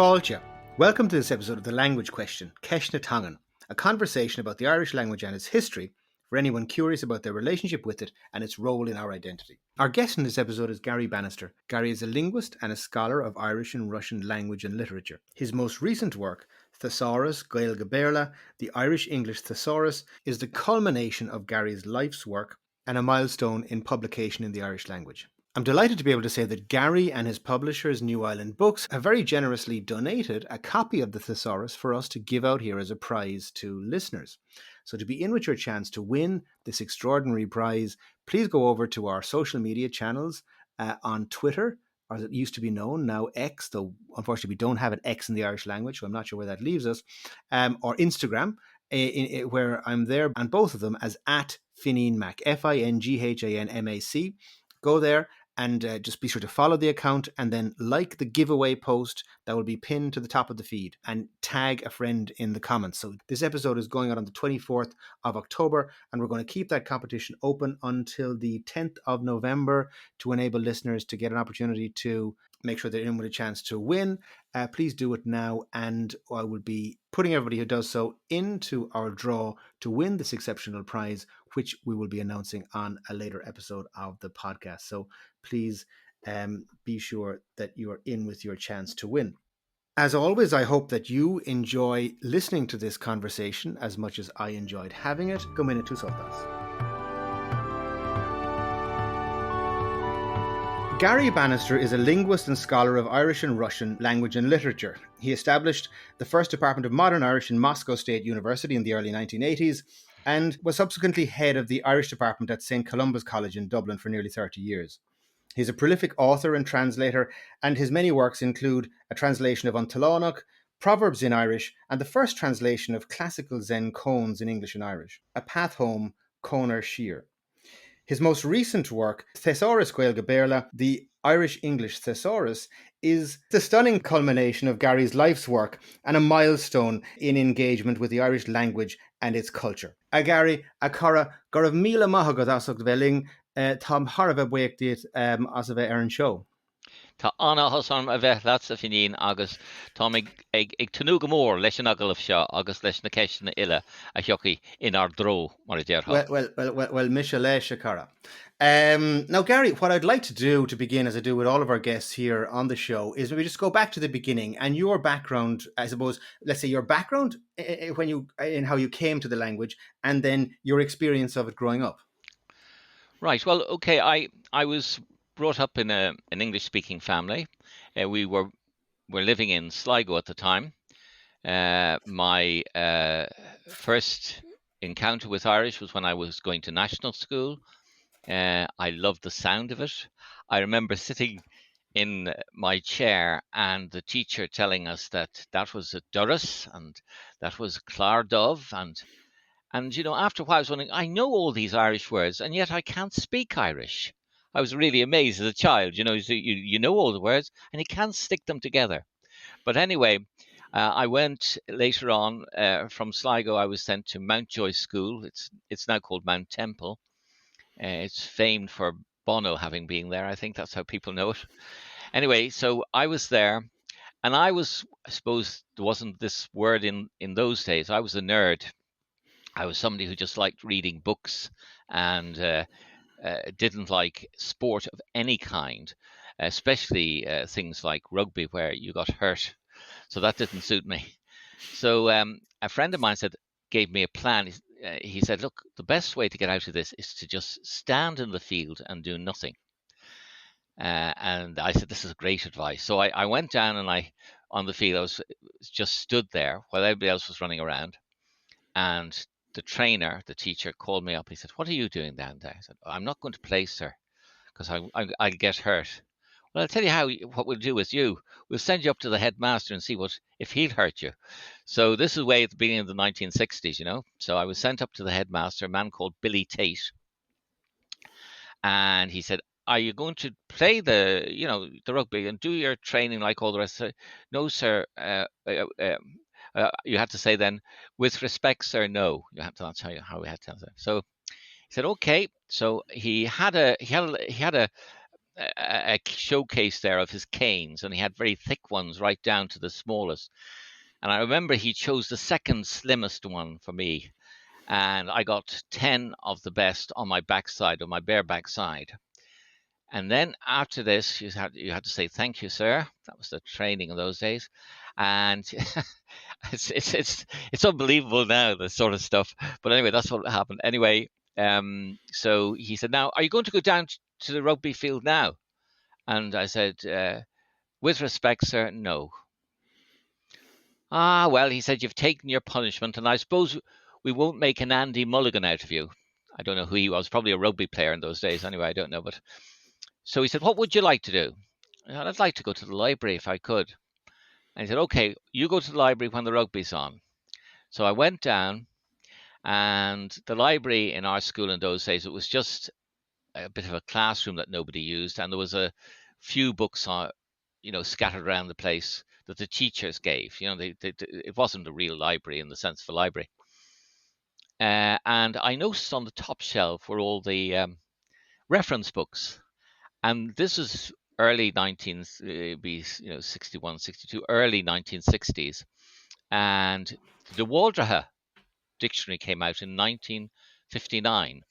Fáilte. Welcome to this episode of The Language Question, Ceisne Tangan, a conversation about the Irish language and its history for anyone curious about their relationship with it and its role in our identity. Our guest in this episode is Gary Bannister. Gary is a linguist and a scholar of Irish and Russian language and literature. His most recent work, Thesaurus Gaeilge Béarla, the Irish-English Thesaurus, is the culmination of Gary's life's work and a milestone in publication in the Irish language. I'm delighted to be able to say that Gary and his publishers, New Island Books, have very generously donated a copy of the Thesaurus for us to give out here as a prize to listeners. So to be in with your chance to win this extraordinary prize, please go over to our social media channels on Twitter, or as it used to be known, now X, though unfortunately we don't have an X in the Irish language, so I'm not sure where that leaves us, or Instagram, where I'm there on both of them as @FineenMac, FINGHANMAC. Go there and just be sure to follow the account and then like the giveaway post that will be pinned to the top of the feed and tag a friend in the comments. So this episode is going out on the 24th of October and we're going to keep that competition open until the 10th of November to enable listeners to get an opportunity to make sure they're in with a chance to win. Please do it now, and I will be putting everybody who does so into our draw to win this exceptional prize, which we will be announcing on a later episode of the podcast. So please be sure that you are in with your chance to win. As always, I hope that you enjoy listening to this conversation as much as I enjoyed having it. Go minute to soltas. Gary Bannister is a linguist and scholar of Irish and Russian language and literature. He established the first Department of Modern Irish in Moscow State University in the early 1980s and was subsequently head of the Irish department at St. Columba's College in Dublin for nearly 30 years. He's a prolific author and translator, and his many works include a translation of Untalánach, Proverbs in Irish, and the first translation of classical Zen koans in English and Irish, A Path Home, Conar Shear. His most recent work, Thesaurus Gaeilge Béarla, the Irish-English Thesaurus, is the stunning culmination of Gary's life's work and a milestone in engagement with the Irish language and its culture. Gary, cara, gorav míle maith agad as bheling, tá tharbh buíocht díot as a bheith ar an show. Tá anna hosan a bheith leat a finín agus tá ag tunú go mór leis an agalah seo agus leis na ceisna ile a thiochaí in our dro mar a deartha. Well, Michelle Shakara. Now, Gary, what I'd like to do to begin, as I do with all of our guests here on the show, is maybe just go back to the beginning and your background, I suppose, let's say your background in how you came to the language and then your experience of it growing up. Right, well, okay, I was brought up in an English-speaking family. We were living in Sligo at the time. My first encounter with Irish was when I was going to national school. I loved the sound of it. I remember sitting in my chair and the teacher telling us that was a Doris and that was Clár and you know, after a while I was wondering, I know all these Irish words and yet I can't speak Irish. I was really amazed as a child, you know, you know all the words and you can't stick them together. But anyway, I went later on from Sligo. I was sent to Mountjoy School. It's now called Mount Temple. It's famed for Bono having been there. I think that's how people know it. Anyway, so I was there and I suppose there wasn't this word in those days. I was a nerd. I was somebody who just liked reading books and didn't like sport of any kind, especially things like rugby where you got hurt. So that didn't suit me. So a friend of mine gave me a plan. He said, look, the best way to get out of this is to just stand in the field and do nothing. And I said, this is great advice. So I went down and on the field, I was just stood there while everybody else was running around. And the teacher called me up. He said, what are you doing down there? I said, I'm not going to play, sir, because I'll get hurt. Well, I'll tell you what we'll do with you. We'll send you up to the headmaster and see if he'll hurt you. So this is way at the beginning of the 1960s, you know. So I was sent up to the headmaster, a man called Billy Tate. And he said, are you going to play the rugby and do your training like all the rest? No, sir. You had to say then, with respect, sir, no. That's how we had to answer. So he said, okay. So he had a a showcase there of his canes, and he had very thick ones right down to the smallest. And I remember he chose the second slimmest one for me, and I got 10 of the best on my backside, on my bare backside. And then after this, you had to say thank you, sir. That was the training of those days, and it's unbelievable now, this sort of stuff. But anyway, that's what happened. Anyway, so he said, "Now, are you going to go down to the rugby field now?" And I said, "With respect, sir, no." Ah, well, he said, "You've taken your punishment, and I suppose we won't make an Andy Mulligan out of you." I don't know who he was, probably a rugby player in those days. Anyway, I don't know, but. So he said, "What would you like to do?" "I'd like to go to the library if I could." And he said, "Okay, you go to the library when the rugby's on." So I went down, and the library in our school in those days, it was just a bit of a classroom that nobody used, and there was a few books scattered around the place that the teachers gave. It wasn't a real library in the sense of a library. And I noticed on the top shelf were all the reference books. And this is early 61, 62, early 1960s. And the Waldrehe dictionary came out in 1959.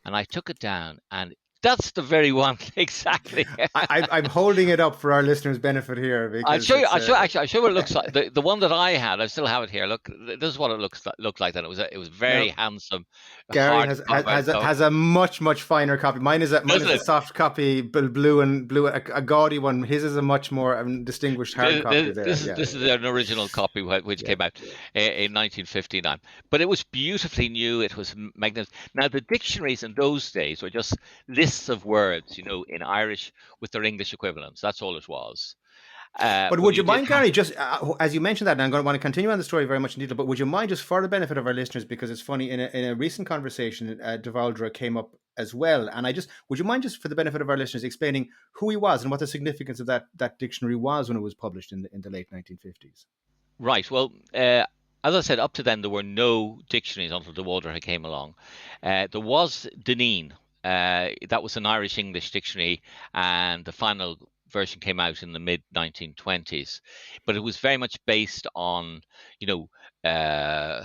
And I took it down, and that's the very one, exactly. I'm holding it up for our listeners' benefit here I'll because show you. it's. I'll show you what it looks like. The one that I had, I still have it here. Look, this is what it looked like then. It was very Now, handsome, Gary hard cover. has a much finer copy. Mine is Doesn't a it? soft copy, blue, a gaudy one. His is a much more distinguished hard copy. There, yeah. This is an original copy which Yeah. came out in 1959, but it was beautifully new. It was magnificent. Now the dictionaries in those days were just lists of words, in Irish with their English equivalents. That's all it was. But But would you you did mind, have. Gary, just as you mentioned that, and I'm going to want to continue on the story very much in detail, but would you mind, just for the benefit of our listeners, because it's funny, in a recent conversation, Bhaldraithe came up as well, and would you mind, just for the benefit of our listeners, explaining who he was and what the significance of that dictionary was when it was published in the late 1950s? Right. Well, as I said, up to then there were no dictionaries until the Waldrehe came along. There was Deneen. That was an Irish English dictionary, and the final version came out in the mid 1920s. But it was very much based on, you know, uh,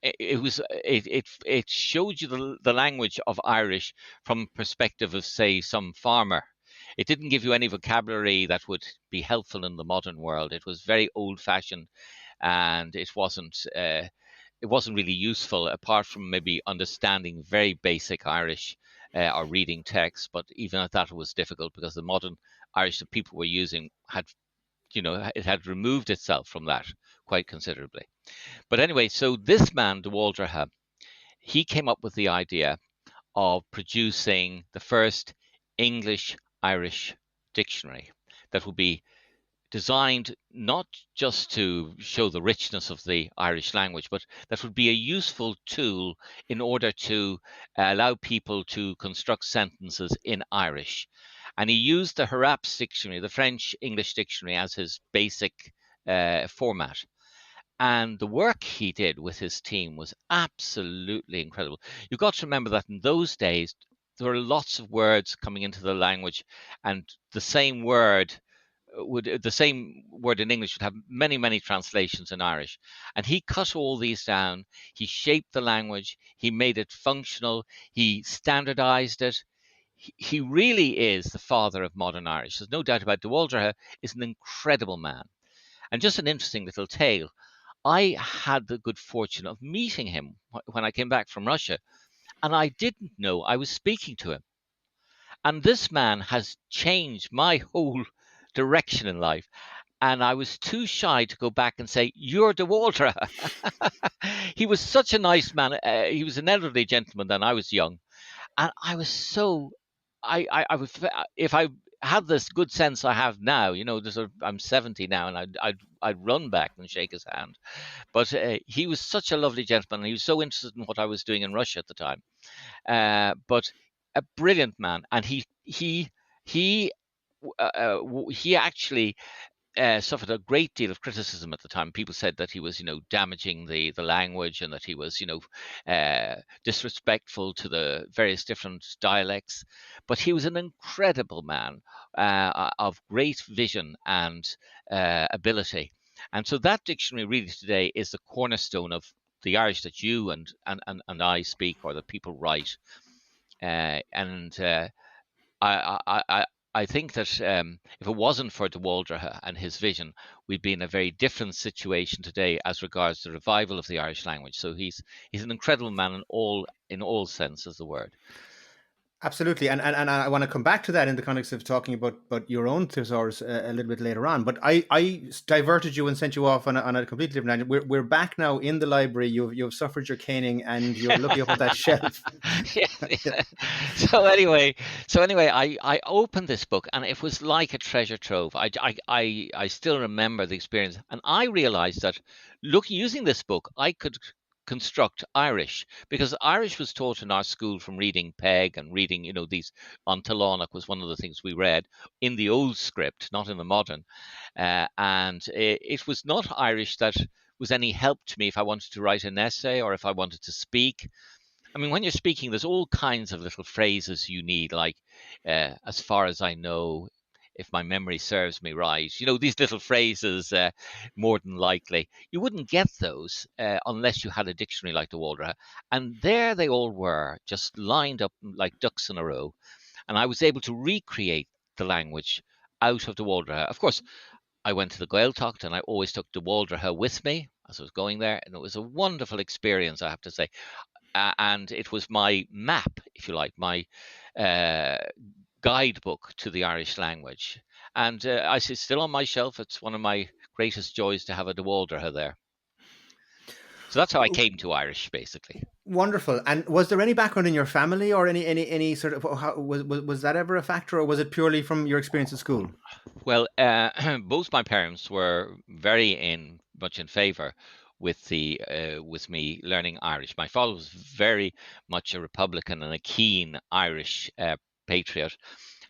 it showed you the language of Irish from perspective of, say, some farmer. It didn't give you any vocabulary that would be helpful in the modern world. It was very old fashioned, and it wasn't really useful apart from maybe understanding very basic Irish or reading text. But even at that, it was difficult because the modern Irish that people were using it had removed itself from that quite considerably. But anyway, so this man, de Waldrehe, he came up with the idea of producing the first English Irish dictionary that would be designed not just to show the richness of the Irish language, but that would be a useful tool in order to allow people to construct sentences in Irish. And he used the Harap's dictionary, the French English dictionary, as his basic format. And the work he did with his team was absolutely incredible. You've got to remember that in those days, there were lots of words coming into the language, and the same word in English would have many, many translations in Irish. And he cut all these down. He shaped the language. He made it functional. He standardized it. He really is the father of modern Irish. There's no doubt about it. De Waldrehe is an incredible man. And just an interesting little tale. I had the good fortune of meeting him when I came back from Russia, and I didn't know I was speaking to him. And this man has changed my whole direction in life. And I was too shy to go back and say, "You're De Walter." He was such a nice man. He was an elderly gentleman then. I was young. And I was so, I was, if I had this good sense I have now, I'm 70 now, and I'd run back and shake his hand. But he was such a lovely gentleman. He was so interested in what I was doing in Russia at the time. But a brilliant man, and he actually suffered a great deal of criticism at the time. People said that he was, damaging the language, and that he was, disrespectful to the various different dialects. But he was an incredible man, of great vision and ability. And so that dictionary really today is the cornerstone of the Irish that you and I speak, or that people write. And I think that if it wasn't for de Waldra and his vision, we'd be in a very different situation today as regards the revival of the Irish language. So he's an incredible man in all sense of the word. Absolutely, and I want to come back to that in the context of talking about your own thesaurus a little bit later on. But I diverted you and sent you off on a completely different tangent. We're back now in the library. You've suffered your caning and you're looking up at that shelf. Yeah, yeah. So anyway, I opened this book, and it was like a treasure trove. I still remember the experience, and I realized that using this book, I could construct Irish, because Irish was taught in our school from reading Peg and reading, these on Talánach was one of the things we read in the old script, not in the modern. And it was not Irish that was any help to me if I wanted to write an essay or if I wanted to speak. I mean, when you're speaking, there's all kinds of little phrases you need, like, as far as I know, if my memory serves me right, these little phrases, more than likely. You wouldn't get those unless you had a dictionary like the Waldra. And there they all were, just lined up like ducks in a row. And I was able to recreate the language out of the Waldra. Of course, I went to the Gaeltacht, and I always took the Waldra with me as I was going there. And it was a wonderful experience, I have to say. And it was my map, if you like, my uh, guidebook to the Irish language. And I see still on my shelf. It's one of my greatest joys to have a de Waldra there. So that's how I came to Irish, basically. Wonderful. And was there any background in your family or any sort of was that ever a factor, or was it purely from your experience at school? Well, both my parents were much in favour with me learning Irish. My father was very much a Republican and a keen Irish patriot,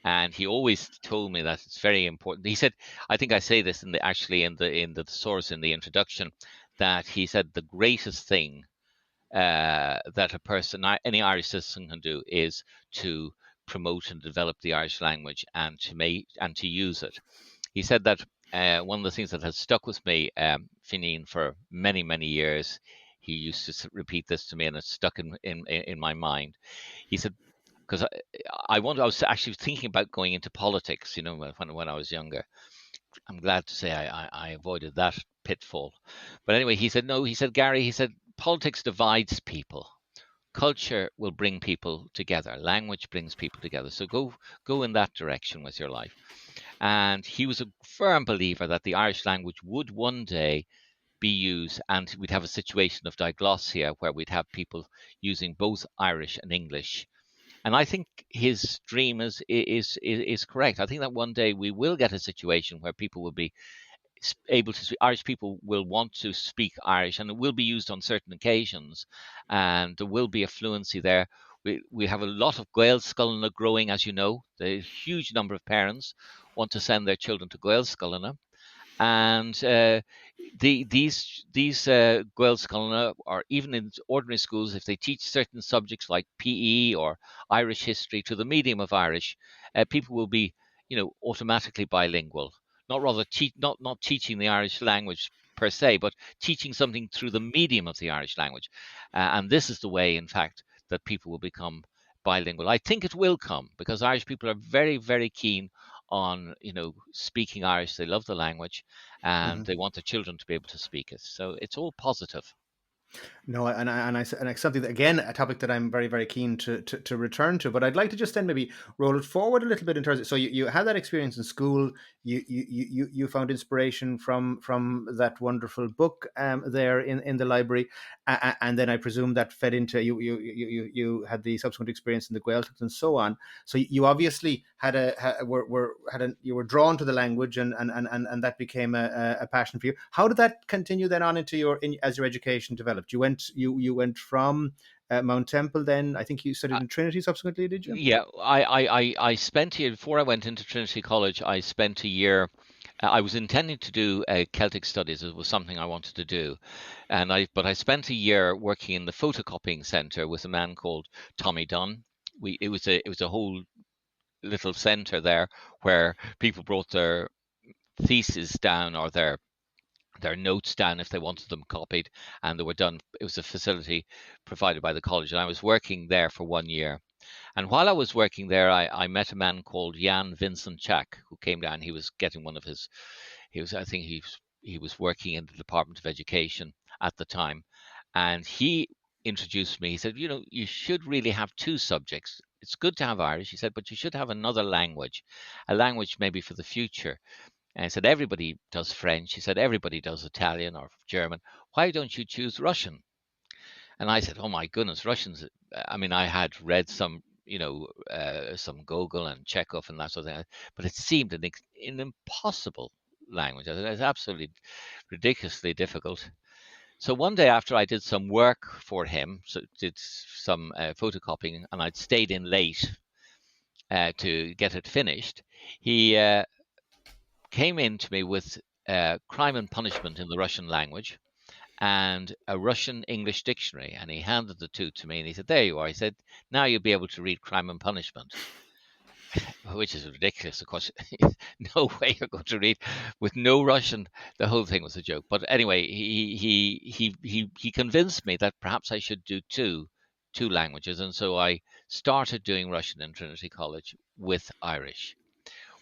and he always told me that it's very important. He said, I think I say this in the source in the introduction, that he said the greatest thing that any Irish citizen can do is to promote and develop the Irish language, and to use it. He said that one of the things that has stuck with me, Finian, for many, many years, he used to repeat this to me, and it's stuck in my mind. He said, because I was actually thinking about going into politics, when I was younger. I'm glad to say I avoided that pitfall. But anyway, he said, no, he said, Gary, he said, politics divides people. Culture will bring people together. Language brings people together. So go in that direction with your life. And he was a firm believer that the Irish language would one day be used, and we'd have a situation of diglossia where we'd have people using both Irish and English. And I think his dream is correct. I think that one day we will get a situation where people will be able to speak. Irish people will want to speak Irish, and it will be used on certain occasions, and there will be a fluency there. We have a lot of Gaelscoileanna growing, as you know. The huge number of parents want to send their children to Gaelscoileanna, and these Gaelscoileanna, or even in ordinary schools, if they teach certain subjects like PE or Irish history to the medium of Irish, people will be, automatically bilingual. Not teaching the Irish language per se, but teaching something through the medium of the Irish language, and this is the way, in fact, that people will become bilingual. I think it will come because Irish people are very, very keen on speaking Irish. They love the language, and Mm-hmm. they want their children to be able to speak it. So it's all positive. No, and it's something that, again, a topic that I'm very, very keen to return to. But I'd like to just then maybe roll it forward a little bit in terms of, so you had that experience in school. You found inspiration from that wonderful book there in the library, and then I presume that fed into you had the subsequent experience in the Gaeltacht and so on. So you obviously you were drawn to the language, and that became a passion for you. How did that continue then on into as your education developed? You went from Mount Temple, then I think you studied in Trinity subsequently, did you? Yeah, I spent here before I went into Trinity College. I spent a year I was intending to do Celtic studies. It was something I wanted to do, but I spent a year working in the photocopying centre with a man called Tommy Dunn. It was a whole little centre there where people brought their theses down or their notes down if they wanted them copied, and they were done. It was a facility provided by the college, and I was working there for 1 year. And while I was working there, I met a man called Jan Vincent Chak, who came down. He was getting one of his. I think he was working in the Department of Education at the time, and he introduced me. He said, you should really have two subjects. It's good to have Irish, he said, but you should have another language, a language maybe for the future. And he said, everybody does French. He said, everybody does Italian or German. Why don't you choose Russian? And I said, oh my goodness, Russians. I mean, I had read some, some Gogol and Chekhov and that sort of thing, but it seemed an impossible language. I said, it's absolutely ridiculously difficult. So one day after I did some work for him, so did some photocopying, and I'd stayed in late to get it finished, he came in to me with Crime and Punishment in the Russian language and a Russian English dictionary. And he handed the two to me and he said, there you are. He said, now you'll be able to read Crime and Punishment, which is ridiculous. Of course, no way you're going to read with no Russian. The whole thing was a joke. But anyway, he convinced me that perhaps I should do two languages. And so I started doing Russian in Trinity College with Irish.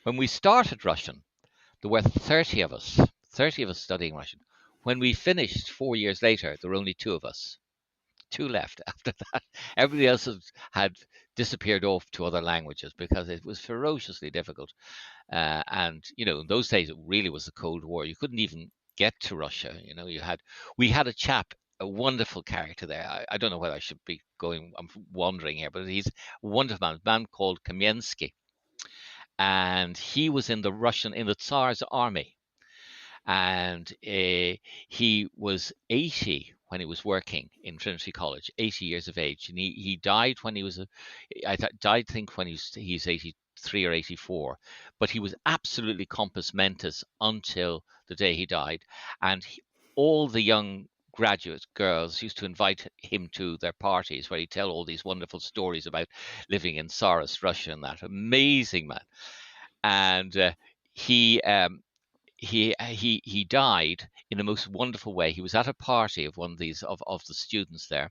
When we started Russian, there were 30 of us studying Russian. When we finished 4 years later, there were only two of us, two left after that. Everybody else had disappeared off to other languages because it was ferociously difficult. And, in those days, it really was the Cold War. You couldn't even get to Russia. We had a chap, a wonderful character there. I don't know whether I should be I'm wandering here, but he's a wonderful man, a man called Kamensky. And he was in the Tsar's army, and he was 80 when he was working in Trinity College, 80 years of age, and he died when he was I think when he's 83 or 84, but he was absolutely compos mentis until the day he died, and all the young graduate girls used to invite him to their parties where he'd tell all these wonderful stories about living in Tsarist Russia and that amazing man. And he he died in the most wonderful way. He was at a party of one of these of the students there,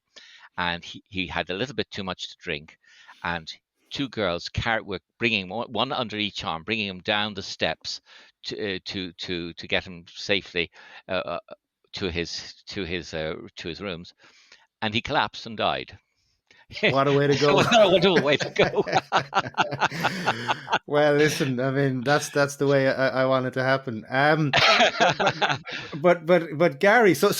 and he had a little bit too much to drink, and two girls were bringing one under each arm, bringing him down the steps to get him safely to his rooms, and he collapsed and died. What a way to It go. was not a wonderful way to go. Well, listen, I mean, that's the way I want it to happen. But Gary, so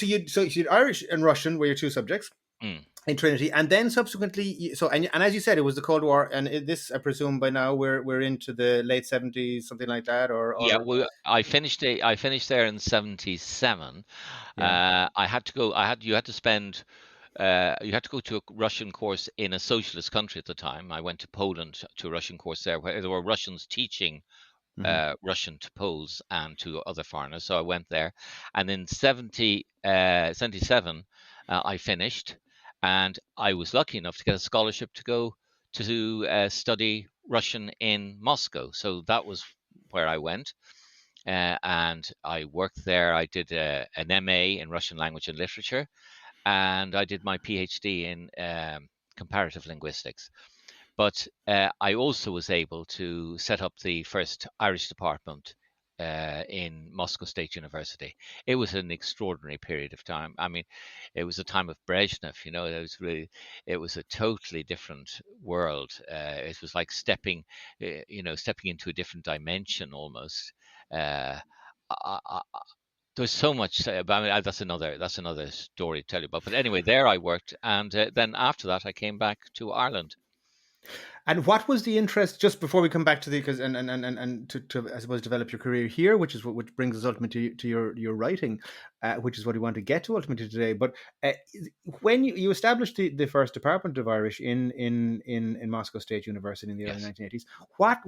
you Irish and Russian were your two subjects Mm. in Trinity, and then subsequently, and as you said, it was the Cold War, and this, I presume, by now we're into the late 70s, something like that, Yeah, or well, I finished there in 77. yeah. I had to go. You had to spend. You had to go to a Russian course in a socialist country at the time. I went to Poland to a Russian course there, where there were Russians teaching Hmm. Russian to Poles and to other foreigners. So I went there, and in 77, I finished, and I was lucky enough to get a scholarship to go to study Russian in Moscow. So that was where I went, and I worked there. I did an MA in Russian language and literature, and I did my PhD in comparative linguistics. But I also was able to set up the first Irish department in Moscow State University. It was an extraordinary period of time. I mean, it was a time of Brezhnev. It was a totally different world. It was like stepping into a different dimension almost. Uh, I, there's so much to say about. I mean, that's another story to tell you about. But anyway, there I worked, and then after that, I came back to Ireland. And what was the interest, just before we come back to the, because and to I suppose develop your career here, which is what which brings us ultimately to your writing, which is what we want to get to ultimately today. But uh, when you established the first department of Irish in Moscow State University in the early Yes. 1980s, what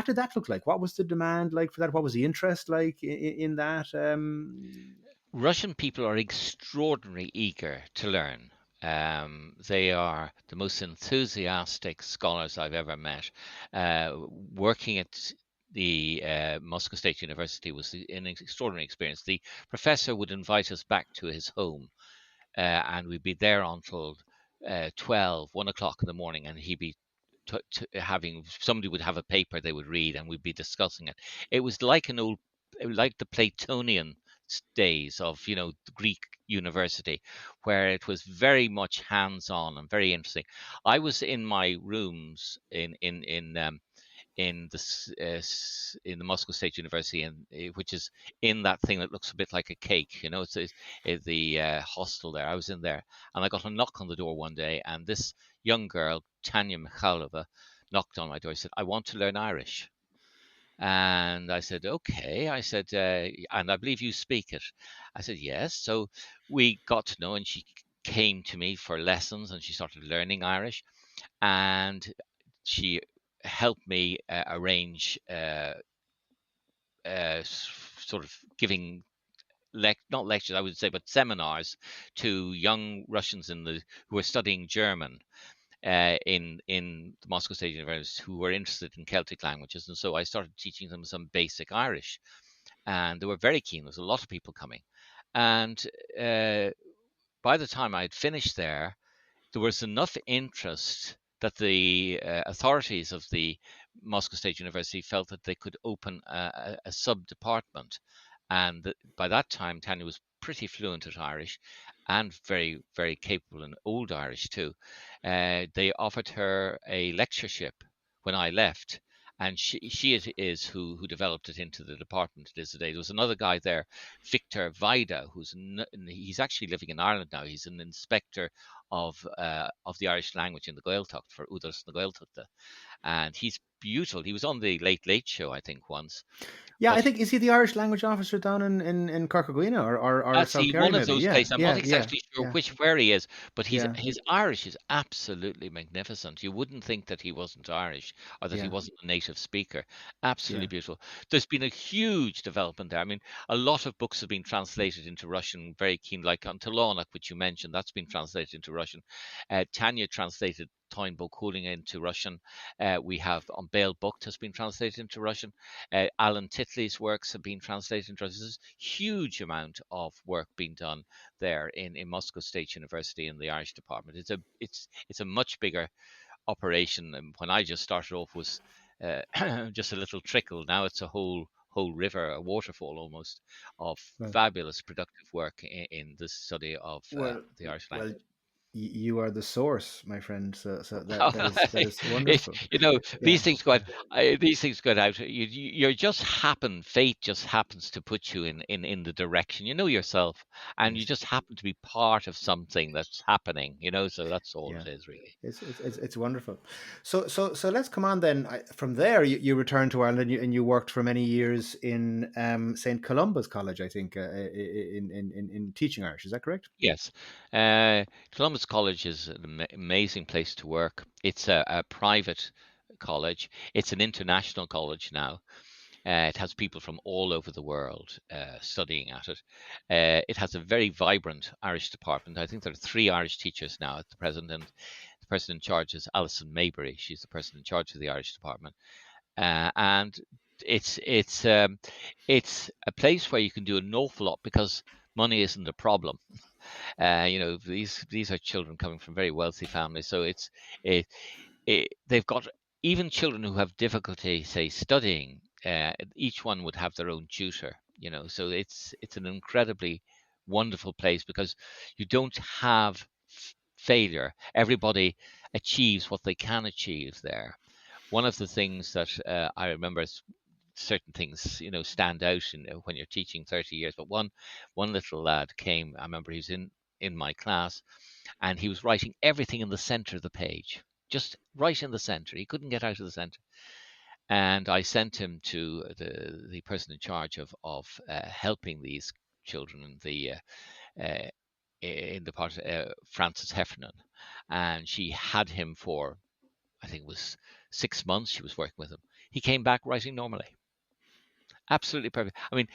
did that look like? What was the demand like for that? What was the interest like in that? Russian people are extraordinarily eager to learn. They are the most enthusiastic scholars I've ever met. Working at the Moscow State University was an extraordinary experience. The professor would invite us back to his home, and we'd be there until 12, 1 o'clock in the morning, and he'd be having somebody would have a paper they would read, and we'd be discussing it. It was like like the Platonian days of the Greek university, where it was very much hands-on and very interesting. I was in my rooms in the Moscow State University, and which is in that thing that looks a bit like a cake. It's the hostel there. I was in there, and I got a knock on the door one day, and this young girl, Tanya Mikhailova, knocked on my door. Said, "I want to learn Irish." And I said, "Okay." I said, "And I believe you speak it." I said, "Yes." So we got to know, and she came to me for lessons, and she started learning Irish, and she helped me arrange sort of giving not lectures, I would say, but seminars to young Russians who were studying German in the Moscow State University, who were interested in Celtic languages, and so I started teaching them some basic Irish, and they were very keen. There was a lot of people coming, and uh, by the time I had finished there was enough interest that the authorities of the Moscow State University felt that they could open a sub department. And by that time, Tanya was pretty fluent at Irish and very, very capable in Old Irish too. They offered her a lectureship when I left. And she is who developed it into the department it is today. There was another guy there, Victor Vida, he's actually living in Ireland now. He's an inspector of the Irish language in the Gaeltacht for Údar's na Gaeltachta, and he's beautiful. He was on the Late Late Show, I think, once. Yeah, I But think, is he the Irish language officer down in Corcaguina or that's South the Kerry one of maybe? those Yeah, places. I'm not yeah, yeah, exactly sure yeah, where he is, but yeah, his Irish is absolutely magnificent. You wouldn't think that he wasn't Irish or that he yeah, wasn't a native speaker. Absolutely yeah. beautiful. There's been a huge development there. I mean, a lot of books have been translated into Russian. Very keen, like on Talonach, which you mentioned, that's been translated into Russian. Tanya translated Toyn Bokuling into Russian. We have on Bale Booked has been translated into Russian. Alan Titley's works have been translated into Russian. There's a huge amount of work being done there in Moscow State University in the Irish department. It's a much bigger operation. And when I just started off was just a little trickle. Now it's a whole river, a waterfall almost, of Well, fabulous productive work in the study of well, the Irish well. language. You are the source, my friend. So that is It's, wonderful. these Yeah, things go out. These things go out. You're just happen. Fate just happens to put you in the direction. You know yourself, and you yes, just happen to be part of something that's happening. So that's all yeah. it is, really. It's wonderful. So let's come on then. From there, you returned to Ireland and you worked for many years in St Columba's College, I think, in teaching Irish. Is that correct? Yes, Columbus College is an amazing place to work. It's a private college. It's an international college now. It has people from all over the world studying at it. It has a very vibrant Irish department. I think there are three Irish teachers now at the present, and the person in charge is Alison Maybury. She's the person in charge of the Irish department, and it's it's um, it's a place where you can do an awful lot because money isn't a problem. These are children coming from very wealthy families, so it, they've got even children who have difficulty, say, studying. Each one would have their own tutor. So it's an incredibly wonderful place because you don't have failure. Everybody achieves what they can achieve there. One of the things that I remember certain things stand out when you're teaching 30 years, but one little lad came. I remember he was in my class, and he was writing everything in the center of the page. just right in the center. He couldn't get out of the center. And I sent him to the person in charge of helping these children uh, in the part Frances Heffernan, and she had him for, I think it was 6 months. She was working with him. He came back writing normally, absolutely perfect. I mean,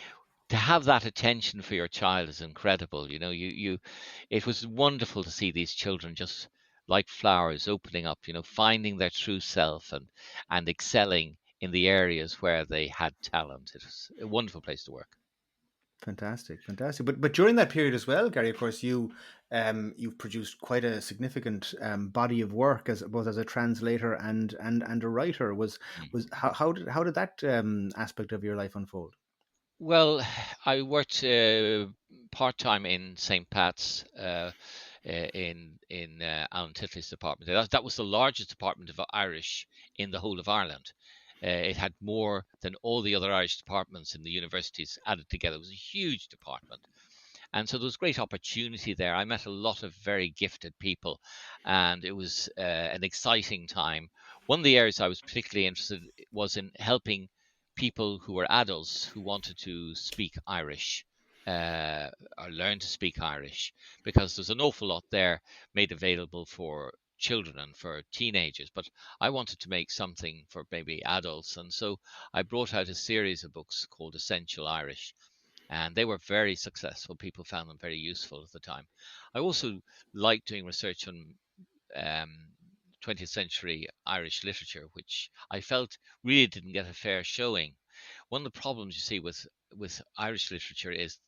to have that attention for your child is incredible. It was wonderful to see these children just like flowers opening up, finding their true self and excelling in the areas where they had talent. It was a wonderful place to work. Fantastic, fantastic. But during that period as well, Gary, of course, you've produced quite a significant body of work as both as a translator and a writer. Mm. Was how did that aspect of your life unfold? Well, I worked part time in St. Pat's in Alan Titley's department. That was the largest department of Irish in the whole of Ireland. It had more than all the other Irish departments in the universities added together. It was a huge department. And so there was great opportunity there. I met a lot of very gifted people, and it was an exciting time. One of the areas I was particularly interested was in helping people who were adults who wanted to speak Irish or learn to speak Irish, because there's an awful lot there made available for children and for teenagers, but I wanted to make something for maybe adults, and so I brought out a series of books called Essential Irish, and they were very successful. People found them very useful at the time. I also liked doing research on um, 20th century Irish literature, which I felt really didn't get a fair showing. One of the problems you see with Irish literature is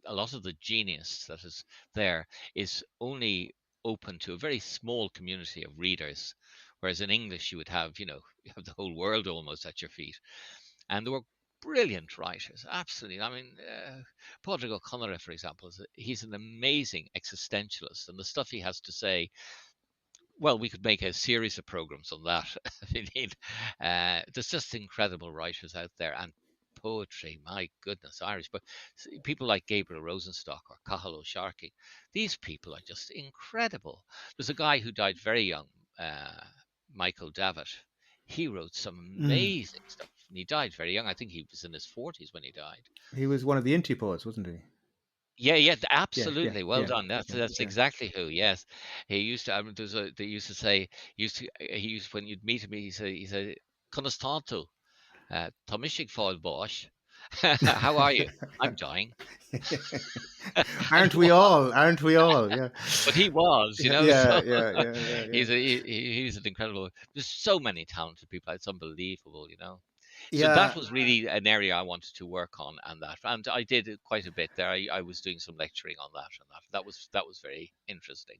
a lot of the genius that is there is only open to a very small community of readers, whereas in English you would have, you have the whole world almost at your feet. And there were brilliant writers, absolutely. I mean, Pádraig O'Connor, for example, he's an amazing existentialist, and the stuff he has to say, well, we could make a series of programs on that. Indeed, there's just incredible writers out there, and poetry, my goodness, Irish. But people like Gabriel Rosenstock or Cathal O'Sharkey, these people are just incredible. There's a guy who died very young, Michael Davitt. He wrote some Mm. amazing stuff, and he died very young. I think he was in his 40s when he died. He was one of the Inti poets, wasn't he? Yeah, yeah, Yeah, yeah, absolutely. Well yeah, done. That's yeah. exactly who. Yes, he used to. I mean, they used to say. He used when you'd meet him. He said, "Conastanto, Tomishik Foil Bosch. How are you? I'm dying." And Aren't he we was, all? Aren't we all? Yeah, but he was, yeah, So yeah, yeah, yeah, yeah, yeah. he's an incredible. There's so many talented people. It's unbelievable. So that Yeah. was really an area I wanted to work on, and I did it quite a bit there. I was doing some lecturing on that, and that was very interesting.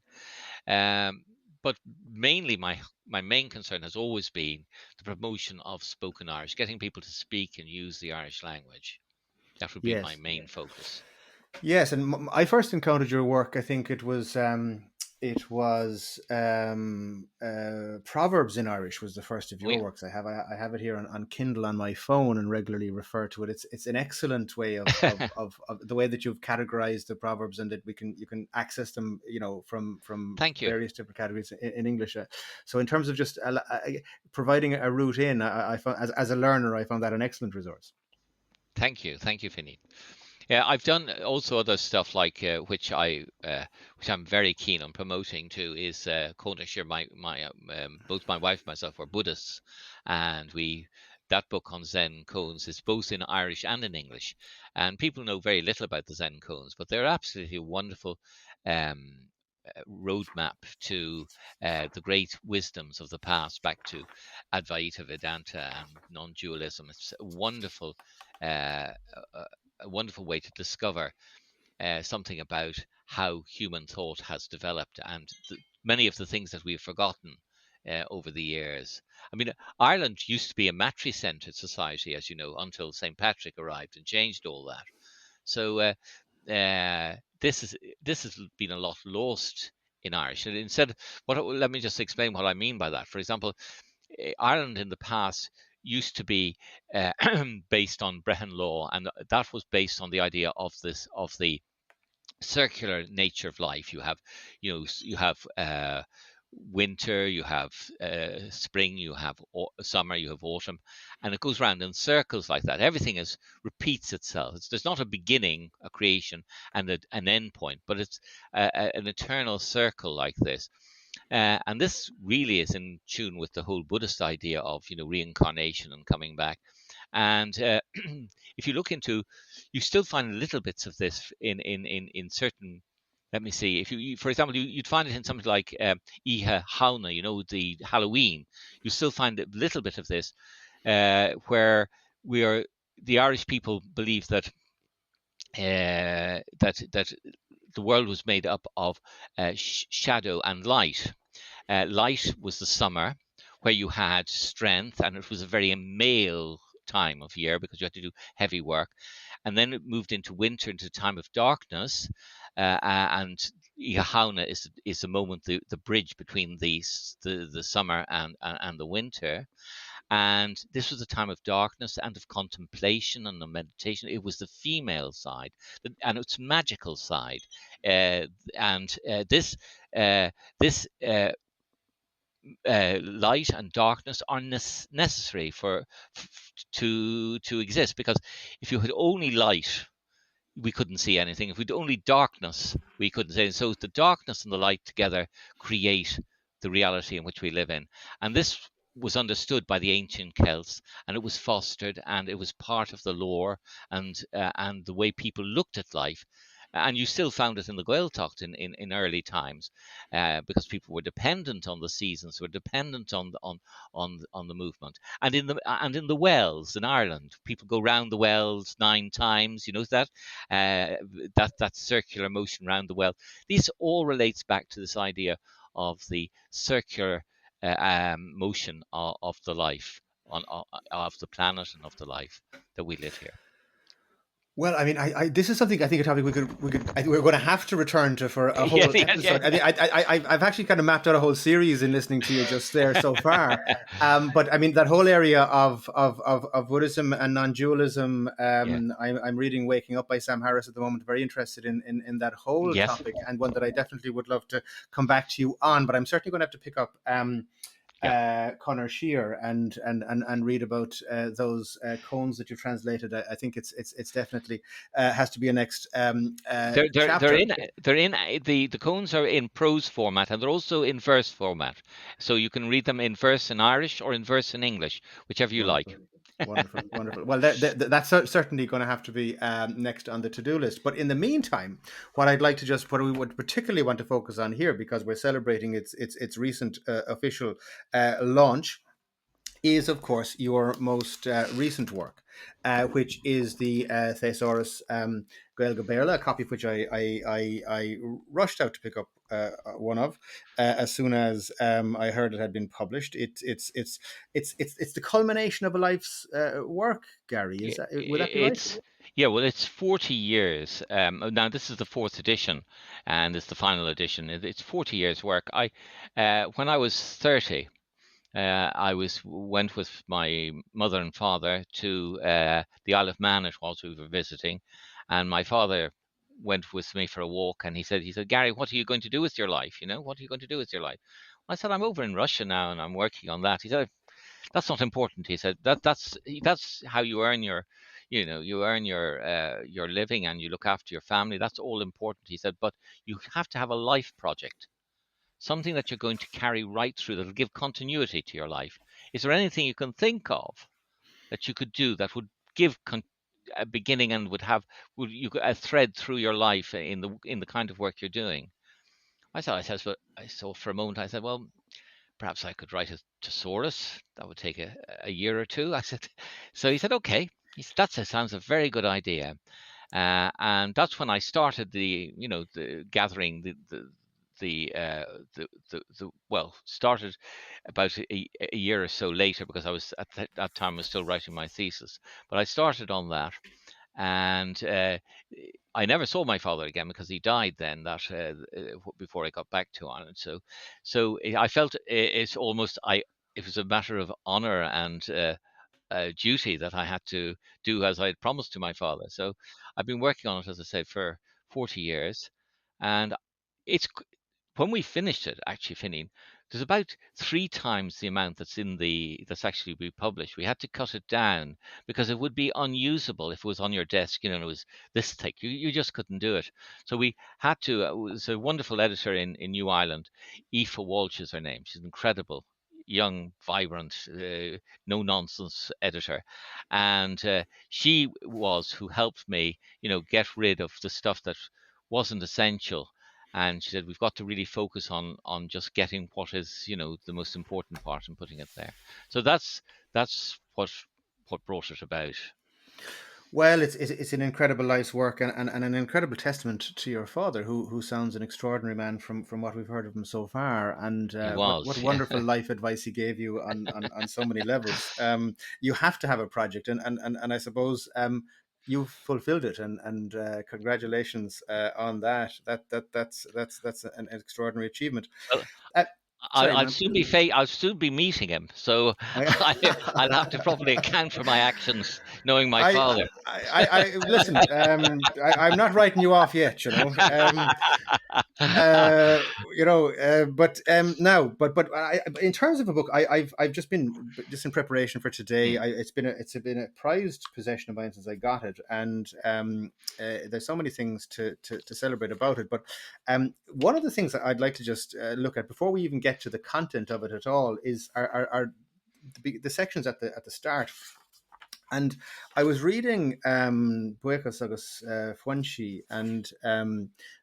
Um, but mainly my main concern has always been the promotion of spoken Irish, getting people to speak and use the Irish language. That would be my Yes. main focus. Yes, and I first encountered your work. I think Proverbs in Irish was the first of Oh your yeah, works. I have it here on Kindle on my phone and regularly refer to it. It's an excellent way of the way that you've categorized the proverbs, and that you can access them, from thank you. various different categories in English. So in terms of just providing a route in, I found, as a learner, I found that an excellent resource. Thank you, Finny. Yeah, I've done also other stuff like which I'm very keen on promoting too is Konashir. My both my wife and myself were Buddhists, and we that book on Zen koans is both in Irish and in English, and people know very little about the Zen koans, but they're absolutely wonderful. Roadmap to the great wisdoms of the past, back to Advaita Vedanta and non-dualism. It's uh, a wonderful way to discover something about how human thought has developed, and many of the things that we've forgotten over the years. I mean, Ireland used to be a matry-centered society, as you know, until St. Patrick arrived and changed all that. So this has been a lot lost in Irish. And let me just explain what I mean by that. For example, Ireland in the past used to be uh, based on Brehon law, and that was based on the idea of the circular nature of life. You have winter, you have spring, you have summer, you have autumn, and it goes round in circles like that. Everything repeats itself. There's not a beginning, a creation, and an end point, but it's an eternal circle like this. And this really is in tune with the whole Buddhist idea of, reincarnation and coming back. And if you look into, you still find little bits of this in certain. Let me see. If for example, you'd find it in something like Iha Hauna, the Halloween. You still find a little bit of this, where the Irish people believe that that the world was made up of shadow and light. Light was the summer, where you had strength, and it was a very male time of year because you had to do heavy work. And then it moved into winter, into the time of darkness, and Iahauna is the moment, the bridge between the summer and the winter. And this was a time of darkness and of contemplation and of meditation. It was the female side, and its magical side. And this light and darkness are necessary to exist. Because if you had only light, we couldn't see anything. If we'd only darkness, we couldn't see. So the darkness and the light together create the reality in which we live in. And this was understood by the ancient Celts, and it was fostered, and it was part of the lore and the way people looked at life. And you still found it in the Gaeltacht in early times, because people were dependent on the seasons, were dependent on the movement, and in the wells in Ireland, people go round the wells 9 times. You know that circular motion round the well. This all relates back to this idea of the circular motion of the life of the planet and of the life that we live here. Well, I mean, this is something, I think, a topic we're going to have to return to for a whole episode. Yeah. I've actually kind of mapped out a whole series in listening to you just there so far. But I mean, that whole area of Buddhism and non-dualism. I'm reading "Waking Up" by Sam Harris at the moment. Very interested in that whole topic, and one that I definitely would love to come back to you on. But I'm certainly going to have to pick up Conor Shear and read about those cones that you translated. I think it's definitely has to be a next chapter. They're in the cones are in prose format, and they're also in verse format, so you can read them in verse in Irish or in verse in English, whichever you like. Wonderful. Well, that's certainly going to have to be next on the to-do list. But in the meantime, what we would particularly want to focus on here, because we're celebrating its recent official launch, is, of course, your most recent work, which is the Thesaurus Gaeilge Béarla, a copy of which I rushed out to pick up one of as soon as I heard it had been published. It's the culmination of a life's work, Gary. Would that be right? Yeah, well, it's 40 years. Now, this is the 4th edition, and it's the final edition. It's 40 years' work. When I was 30, I went with my mother and father to the Isle of Man. It was, we were visiting, and my father went with me for a walk, and he said, Gary, what are you going to do with your life? What are you going to do with your life? I said, I'm over in Russia now, and I'm working on that. He said, that's not important. He said, that's how you earn your living, and you look after your family. That's all important. He said, but you have to have a life project, something that you're going to carry right through, that'll give continuity to your life. Is there anything you can think of that you could do that would give a beginning and would you a thread through your life in the kind of work you're doing? I saw for a moment. I said, well, perhaps I could write a thesaurus. That would take a year or two. I said. So he said, okay. He said, that sounds a very good idea. And that's when I started the gathering started about a year or so later, because I was at that time I was still writing my thesis. But I started on that, and I never saw my father again because he died then. Before I got back to Ireland. So I felt it's almost it was a matter of honor and duty that I had to do as I had promised to my father. So I've been working on it, as I said, for 40 years, and it's when we finished it, actually, Finian, there's about 3 times the amount that's actually be published. We had to cut it down because it would be unusable if it was on your desk, and it was this thick. You just couldn't do it. So we had to. There's a wonderful editor in New Ireland, Aoife Walsh is her name. She's incredible, young, vibrant, no nonsense editor, and she was who helped me, get rid of the stuff that wasn't essential. And she said we've got to really focus on just getting what is, the most important part and putting it there. So that's what brought it about. Well, it's an incredible life's work, and an incredible testament to your father, who sounds an extraordinary man from what we've heard of him so far, and He what was, yeah. wonderful life advice he gave you on so many levels. You have to have a project, and I suppose you've fulfilled it, and congratulations on that. That's an extraordinary achievement. Well, Uh, I, Sorry, I'll man. soon be I'll soon be meeting him, so I'll have to probably account for my actions, knowing my I, father. listen. I'm not writing you off yet. But in terms of a book, I've just been just in preparation for today. Mm. It's been a prized possession of mine since I got it, and there's so many things to celebrate about it. But one of the things that I'd like to just look at before we even get to the content of it at all is are the sections at the start. And I was reading Buecas agus Fuenchi and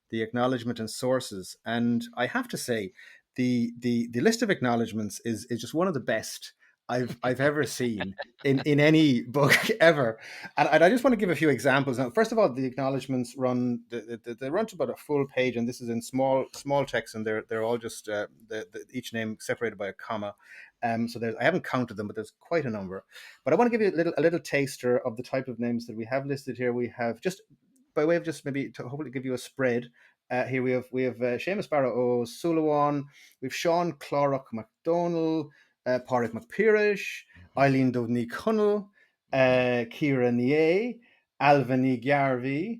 the acknowledgement and sources, and I have to say the list of acknowledgements is just one of the best I've ever seen in any book ever. And I just want to give a few examples. Now, first of all, the acknowledgements they run to about a full page, and this is in small text, and they're all just each name separated by a comma. So I haven't counted them, but there's quite a number. But I want to give you a little taster of the type of names that we have listed here. We have, just by way of just maybe to hopefully give you a spread. Here we have Seamus Barrow O Sulawan, we've Sean Clorrock MacDonald, Pádraig McPirish, Mhm, Eileen Dovney Cunnell, mhm. Kira Nie, Alvin Garvey,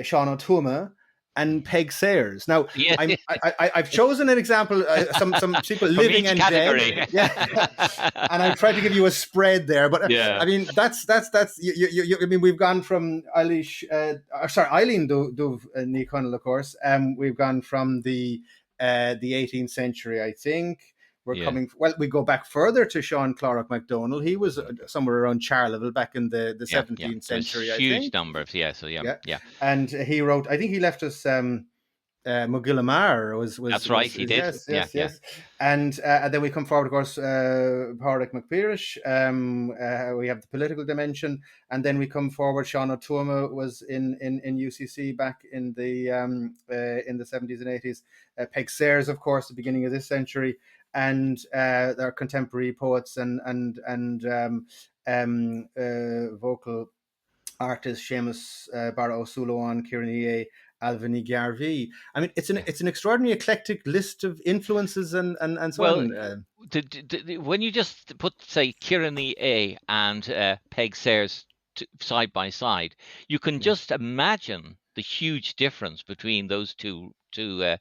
Sean O'Tuma, and Peg Sayers. Now, Yeah, I've chosen an example, some people from living each and dead. category. Yeah, and I've tried to give you a spread there, but Yeah. I mean that's I mean, we've gone from Eileen Dov Ní Chonaill, of course. We've gone from the 18th century, I think. Yeah. We go back further to Sean Clorrock MacDonald. He was Mhm. somewhere around Charleville back in the Yeah, yeah. 17th There's century, I huge think. number of, yeah. So yeah, Yeah, yeah. and he wrote. I think he left us. Mugilamar That's right. He did. yes, Yeah, yes, yeah. yes, and then we come forward, of course, Pádraig McPirish. We have the political dimension, and then we come forward. Sean O'Toole was in UCC back in the 70s and 80s. Peg Sayers, of course, the beginning of this century, and our contemporary poets and vocal artists Seamus Barra O'Sullivan, Kieran Ea, Alvin Garvey. I mean, Yeah. it's an extraordinary eclectic list of influences and so Well, on. when you just put, say, Kieran A and Peg Sayers side by side, you can Yeah. just imagine the huge difference between those two uh,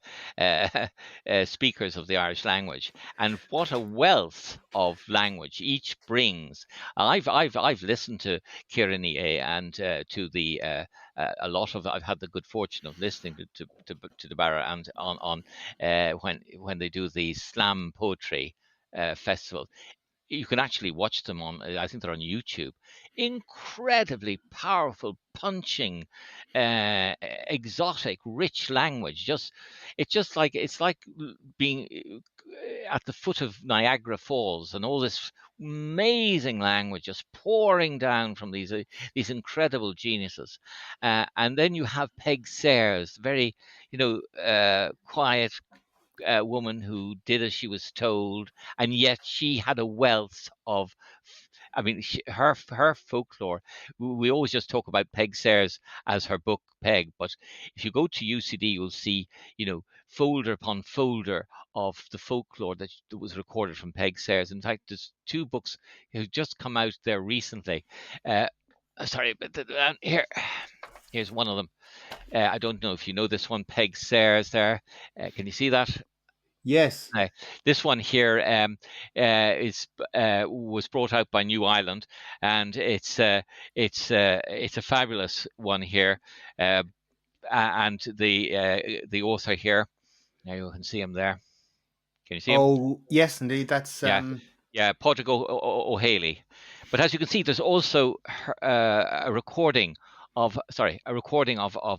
speakers of the Irish language, and what a wealth of language each brings. I've listened to Kieran A and to the a lot of, I've had the good fortune of listening to the Barra and on when they do the slam poetry festival. You can actually watch them on, I think they're on YouTube. Incredibly powerful, punching, exotic, rich language. It's like being at the foot of Niagara Falls, and all this amazing language just pouring down from these incredible geniuses. And then you have Peg Sayers, very, quiet, woman who did as she was told, and yet she had a wealth of. I mean, her folklore. We always just talk about Peg Sayers as her book Peg, but if you go to UCD, you'll see, folder upon folder of the folklore that was recorded from Peg Sayers. In fact, there's two books who just come out there recently. Uh, Sorry, but here's one of them. I don't know if you know this one, Peg Sayers. There, can you see that? Yes. Uh, this one here is was brought out by New Ireland, and it's a fabulous one here. Uh, and the author here, now you can see him there. Can you see him? Oh, yes, indeed. That's Yeah, yeah, Padraig O'Haley. But as you can see, there's also a recording of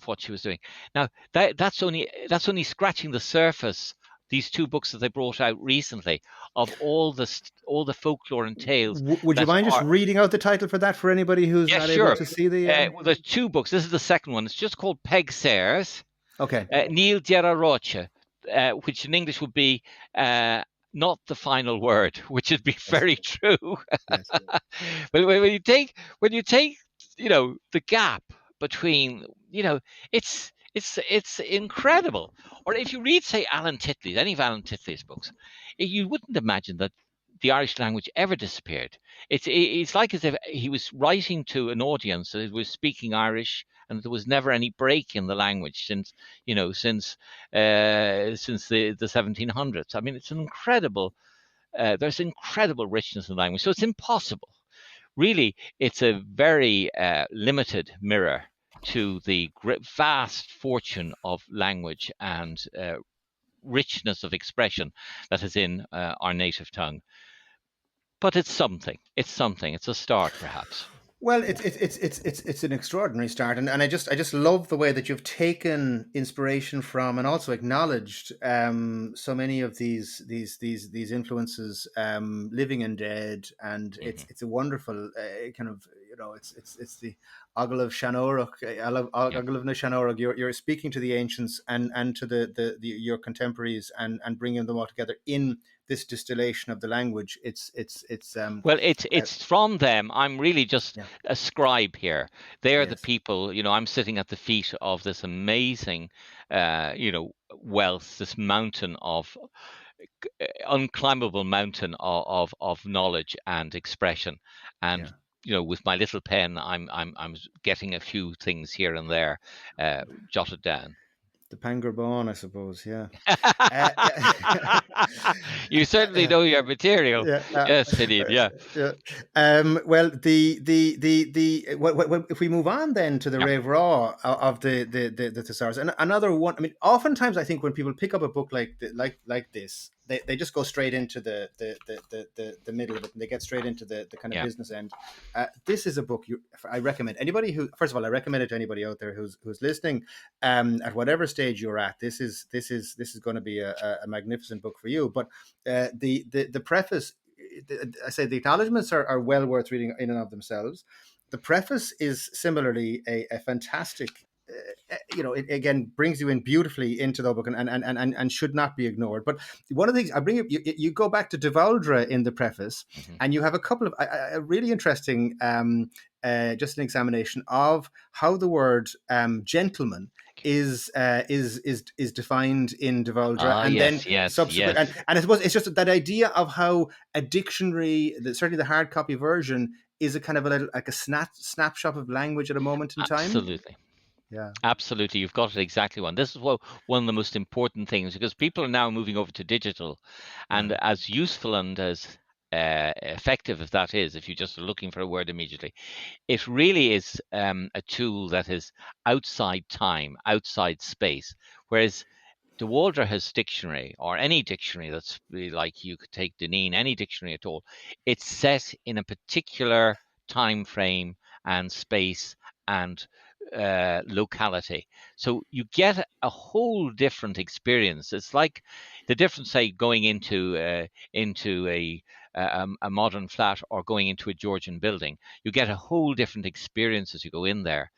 what she was doing. Now that's only scratching the surface. These two books that they brought out recently of all the folklore and tales Would you that mind just are. reading out the title for that for anybody who's Yeah, not able sure. to see the? Well, there's two books. This is the second one. It's just called Peg Sayers. Okay. Níl Deireadh Rocha, which in English would be uh, not the final word, which would be Yes. very true. Yes. But when you take the gap between it's incredible. Or if you read, say, Alan Titley's, any of Alan Titley's books, you wouldn't imagine that the Irish language ever disappeared. It's like as if he was writing to an audience that was speaking Irish, and there was never any break in the language since the 1700s. I mean, it's an incredible. There's incredible richness in language, so it's impossible. Really, it's a very limited mirror to the vast fortune of language and richness of expression that is in our native tongue. But it's something. It's something. It's a start, perhaps. Well, it's an extraordinary start, and I just love the way that you've taken inspiration from and also acknowledged so many of these influences, living and dead, and Hmm. it's a wonderful kind of it's the Ogle of Shanorach, Yeah. Ogle of na Shanorach. You're speaking to the ancients and to the your contemporaries and bringing them all together in this distillation of the language. It's Well, it's uh, it's from them. I'm really just yeah. a scribe here. They are the Yes. people. I'm sitting at the feet of this amazing, wealth, this mountain of unclimbable mountain of knowledge and expression. And Yeah. with my little pen, I'm getting a few things here and there jotted down. The Pangarbon, I suppose. Yeah. Yeah. You certainly Yeah. know your material. Yeah. Yes, indeed. Yeah, Yeah. Well, if we move on then to the yeah, Rave Raw of the thesaurus, and another one. I mean, oftentimes I think when people pick up a book like this, they just go straight into the middle of it, and they get straight into the kind of yeah. business end. This is a book I recommend anybody who. First of all, I recommend it to anybody out there who's listening. At whatever stage you're at, this is going to be a magnificent book for you. But the preface, I say the acknowledgements are well worth reading in and of themselves. The preface is similarly a fantastic. It again brings you in beautifully into the book and should not be ignored. But one of the things I bring up, you go back to de Bhaldraithe in the preface, Hmm. and you have a couple of a really interesting, just an examination of how the word gentleman is defined in de Bhaldraithe, Ah, and then yes, yes, subsequent, yes. and I suppose it's just that idea of how a dictionary, certainly the hard copy version, is a kind of a little, like a snapshot of language at a moment in time. Absolutely. Yeah. Absolutely, you've got it exactly one. This is one of the most important things, because people are now moving over to digital, and Yeah. as useful and as effective as that is, if you just are looking for a word immediately, it really is a tool that is outside time, outside space. Whereas De Walder's dictionary, or any dictionary that's really, like, you could take Deneen, any dictionary at all, it's set in a particular time frame and space and locality. So you get a whole different experience. It's like the difference, say, going into a modern flat or going into a Georgian building. You get a whole different experience as you go in there.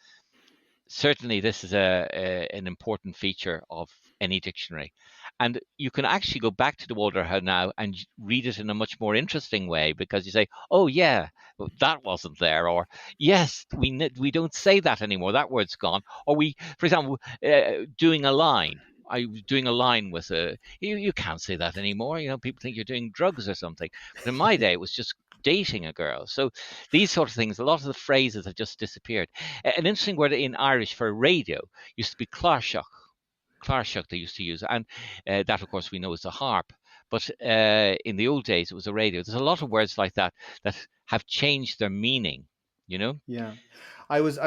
Certainly this is an important feature of any dictionary, and you can actually go back to the Walder now and read it in a much more interesting way, because you say, oh yeah, that wasn't there, or yes, we don't say that anymore, that word's gone. Or we, for example, doing a line, I was doing a line with you can't say that anymore, people think you're doing drugs or something. But in my day it was just dating a girl. So these sort of things, a lot of the phrases have just disappeared. An interesting word in Irish for radio used to be clárseach. Clarshock they used to use, and that, of course, we know is a harp. But in the old days, it was a radio. There's a lot of words like that that have changed their meaning. You know? Yeah, I was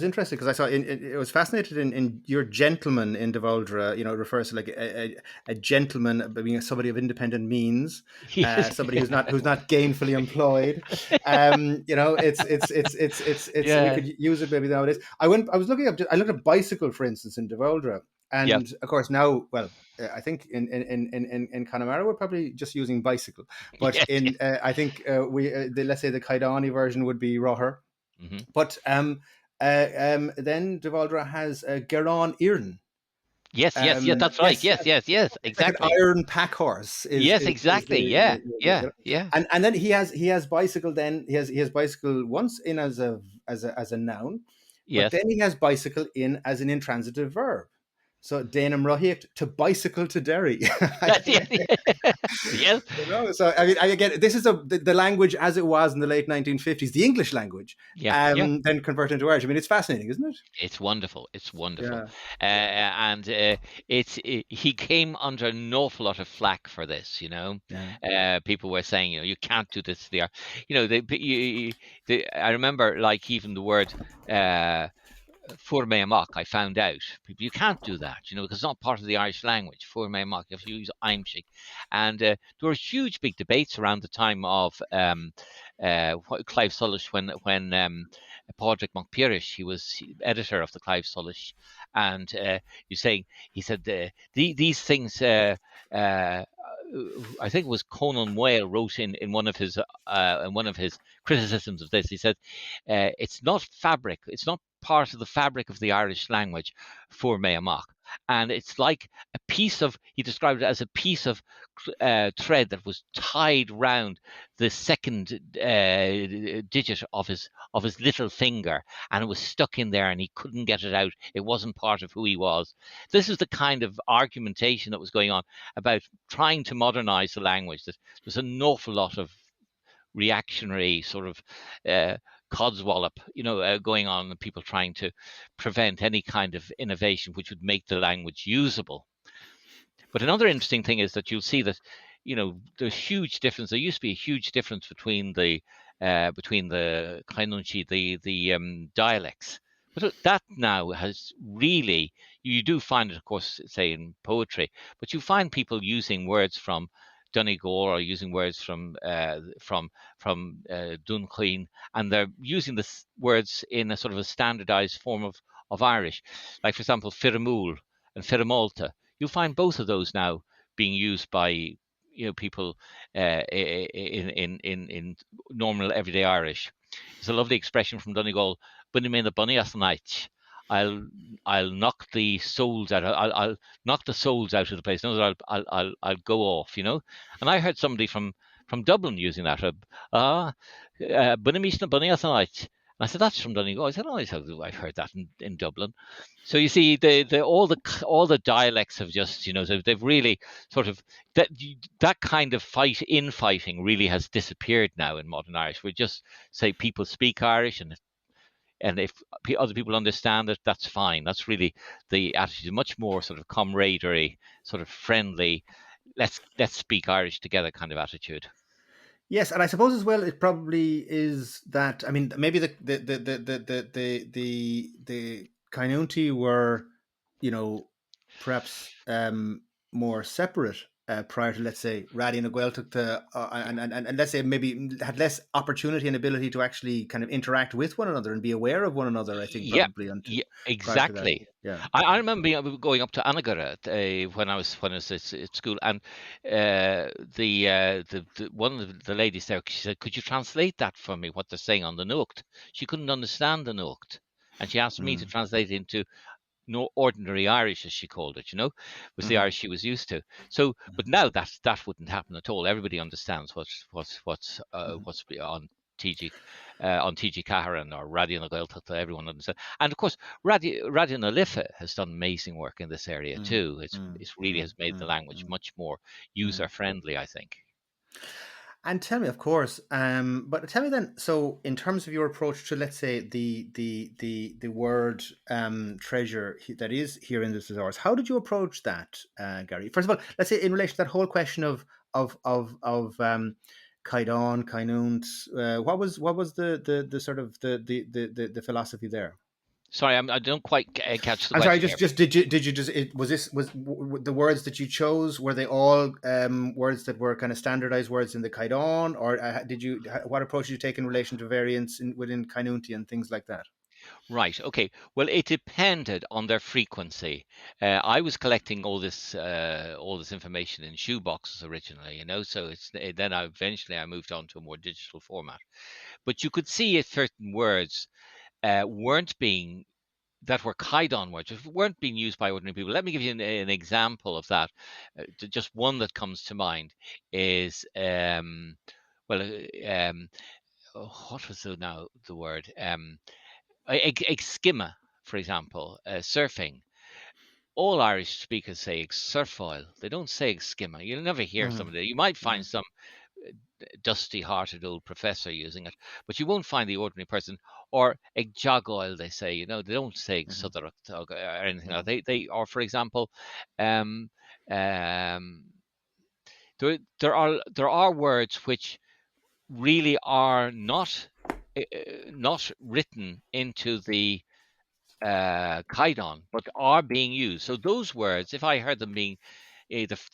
interested because I saw I was fascinated in your gentleman in De Valdra. It refers to like a gentleman being somebody of independent means, Yes. somebody who's not gainfully employed. It's we Yeah. could use it maybe nowadays. I was looking up. I looked at bicycle, for instance, in De Valdra, Yep. and of course now, well, I think in Connemara we're probably just using bicycle, but Yes. in I think let's say the Kaidani version would be roher. Hmm. But then De Valdra has Geron Iran. Yes. Yes. Yes. That's right. Yes, Yes. Yes. Yes. it's like an Exactly. iron pack horse. Yes. Is Exactly. Yeah. Yeah. Yeah. and then he has bicycle. Then he has bicycle once in as a noun, but Yes. then he has bicycle in as an intransitive verb. So Danum Rohicht to bicycle to Derry. Yes. Yes. Yes. So I mean, I get this is the language as it was in the late 1950s, the English language, Yeah. Yeah. then converted into Irish. I mean, it's fascinating, isn't it? It's wonderful. It's wonderful. Yeah, And he came under an awful lot of flack for this. yeah. People were saying, you can't do this. They are, I remember, like, even the word. Forme amok, I found out. You can't do that, because it's not part of the Irish language. Forme amok, you have to use Aimshik. And there were huge, big debates around the time of Clive Sullish when Padraig MacPirish, he was editor of the Clive Sullish, and he said these things. I think it was Conan Whale wrote in one of his criticisms of this. He said, "It's not fabric. It's not part of the fabric of the Irish language for Meamach. And it's like a piece of, he described it as a piece of thread that was tied round the second digit of his little finger, and it was stuck in there and he couldn't get it out. It wasn't part of who he was." This is the kind of argumentation that was going on about trying to modernize the language. That there's an awful lot of reactionary sort of codswallop, going on, and people trying to prevent any kind of innovation which would make the language usable. But another interesting thing is that you'll see that, there's huge difference. There used to be a huge difference between the Kainunchi, the dialects. But that now has really, you do find it, of course, say in poetry, but you find people using words from Donegal or using words from Dunqueen, and they're using the words in a sort of a standardized form of Irish. Like, for example, Firamul and Firamalta. You'll find both of those now being used by people in normal everyday Irish. There's a lovely expression from Donegal: "Bunny me the bunny at night." I'll I'll knock the souls out. I'll knock the souls out of the place. In other words, I'll go off. And I heard somebody from Dublin using that. Bunny me the bunny at night. And I said, "That's from Donegal." I said, "Oh, I've heard that in Dublin." So you see, all the dialects have just, they've really sort of, that kind of infighting really has disappeared now in modern Irish. We just say people speak Irish, and if other people understand it, that's fine. That's really the attitude, much more sort of camaraderie, sort of friendly. Let's speak Irish together kind of attitude. Yes, and I suppose as well it probably is that. I mean, maybe the County were, you know, perhaps more separate prior to, let's say, Radi and Gaeltacht, and let's say maybe had less opportunity and ability to actually kind of interact with one another and be aware of one another. I think Yeah, probably until yeah, prior to that. exactly. Yeah. I remember going up to Annagara when I was at school, and the one of the ladies there, she said, "Could you translate that for me? What they're saying on the Nocht?" She couldn't understand the Nocht, and she asked me to Mm. translate it into no ordinary Irish, as she called it, was the Hmm. Irish she was used to. So, but now that wouldn't happen at all. Everybody understands what's on TG Caharan or Radio na Gaeltachta. Everyone understands, and of course, Radio na Lifa has done amazing work in this area Mm. too. It's Mm. really Mm. has made the Mm. language Mm. much more Mm. user friendly, I think. And tell me, of course, but tell me then. So, in terms of your approach to, let's say, the word treasure that is here in this resource, how did you approach that, Gary? First of all, let's say in relation to that whole question of Kaidan, Kainunt, what was the sort of the philosophy there? Sorry, I don't quite catch the I'm sorry. question Just here. just did you just the words that you chose, were they all words that were kind of standardized words in the Kaidan, or did you what approach did you take in relation to variants within Kainunti and things like that? Right. Okay. Well, it depended on their frequency. I was collecting all this information in shoe boxes originally, So then eventually I moved on to a more digital format. But you could see if certain words weren't being that were Kaidan words weren't being used by ordinary people. Let me give you an example of that. Just one that comes to mind is well, what was the word? Skimmer, for example, surfing. All Irish speakers say surfoil. They don't say skimmer. You'll never hear Mm, somebody. You might find mm, some dusty-hearted old professor using it, but you won't find the ordinary person. Or ag jog oil, they say. They don't say mhm, or anything like mhm. that. Or for example, um, um, there are words which really are not written into the Kaidan, but are being used. So those words, if I heard them being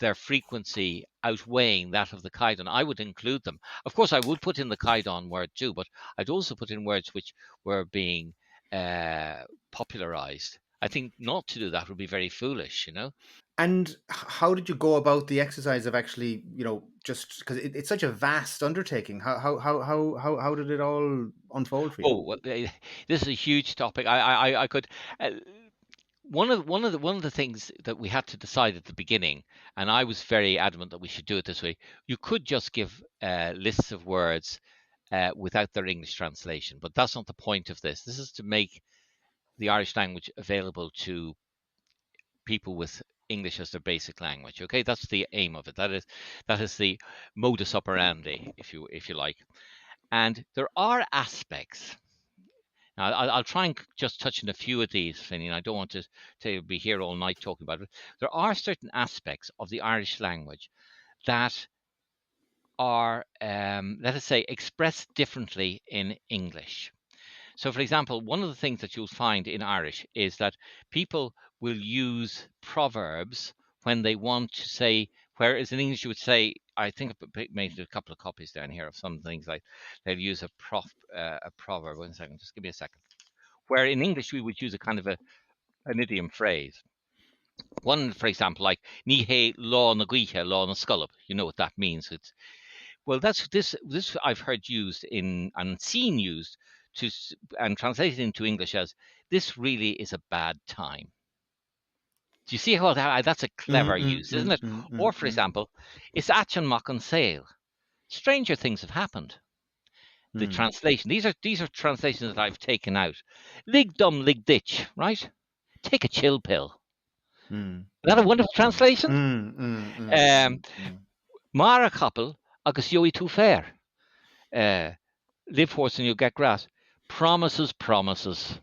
their frequency outweighing that of the Kaidan, I would include them. Of course, I would put in the Kaidan word too, but I'd also put in words which were being uh, popularized. I think not to do that would be very foolish. And how did you go about the exercise of actually, just because it's such a vast undertaking? How did it all unfold for you? Oh, well, this is a huge topic. I could. Uh, one of the things that we had to decide at the beginning, and I was very adamant that we should do it this way. You could just give lists of words without their English translation, but that's not the point of this. This is to make the Irish language available to people with English as their basic language. Okay, that's the aim of it. That is the modus operandi, if you like. And there are aspects. Now, I'll try and just touch on a few of these, Finian. I don't want to be here all night talking about it. There are certain aspects of the Irish language that are, let us say, expressed differently in English. So, for example, one of the things that you'll find in Irish is that people will use proverbs when they want to say, whereas in English you would say, I think I made a couple of copies down here of some things like they'll use a proverb. 1 second, just give me a second. Where in English we would use a kind of an idiom phrase. One, for example, like ni he law na guiche, law na scullop. You know what that means. Well, that's this I've heard used in and seen used to and translated into English as this really is a bad time. Do you see how that's a Mm, clever mm, use, isn't mm, it? mm, Or, mm, for mm, example, it's Achan Mock on sale. Stranger things have happened. The mm, translation. These are translations that I've taken out. Lig dum lig ditch, right? Take a chill pill. mm, Is that a wonderful mm, translation? mm, mm, mm, Um, mm, mm, Mara couple agus yoi too fair. Uh, live horse and you'll get grass. Promises, promises.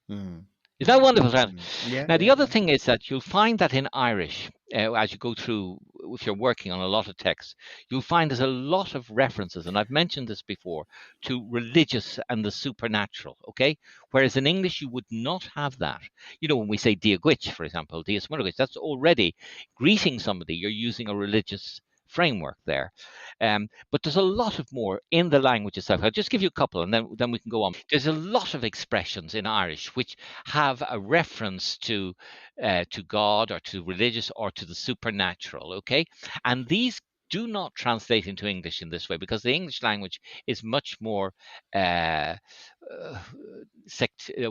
mm, Is that mm, wonderful, Fran? mm. Yeah, Now, the yeah, other yeah. thing is that you'll find that in Irish, as you go through, if you're working on a lot of texts, you'll find there's a lot of references, and I've mentioned this before, to religious and the supernatural, okay? Whereas in English, you would not have that. When we say Diagwitch, for example, Dias Murgwitch, that's already greeting somebody. You're using a religious framework there. But there's a lot of more in the language itself. I'll just give you a couple and then we can go on. There's a lot of expressions in Irish which have a reference to God or to religious or to the supernatural, okay? And these do not translate into English in this way because the English language is much more uh, uh,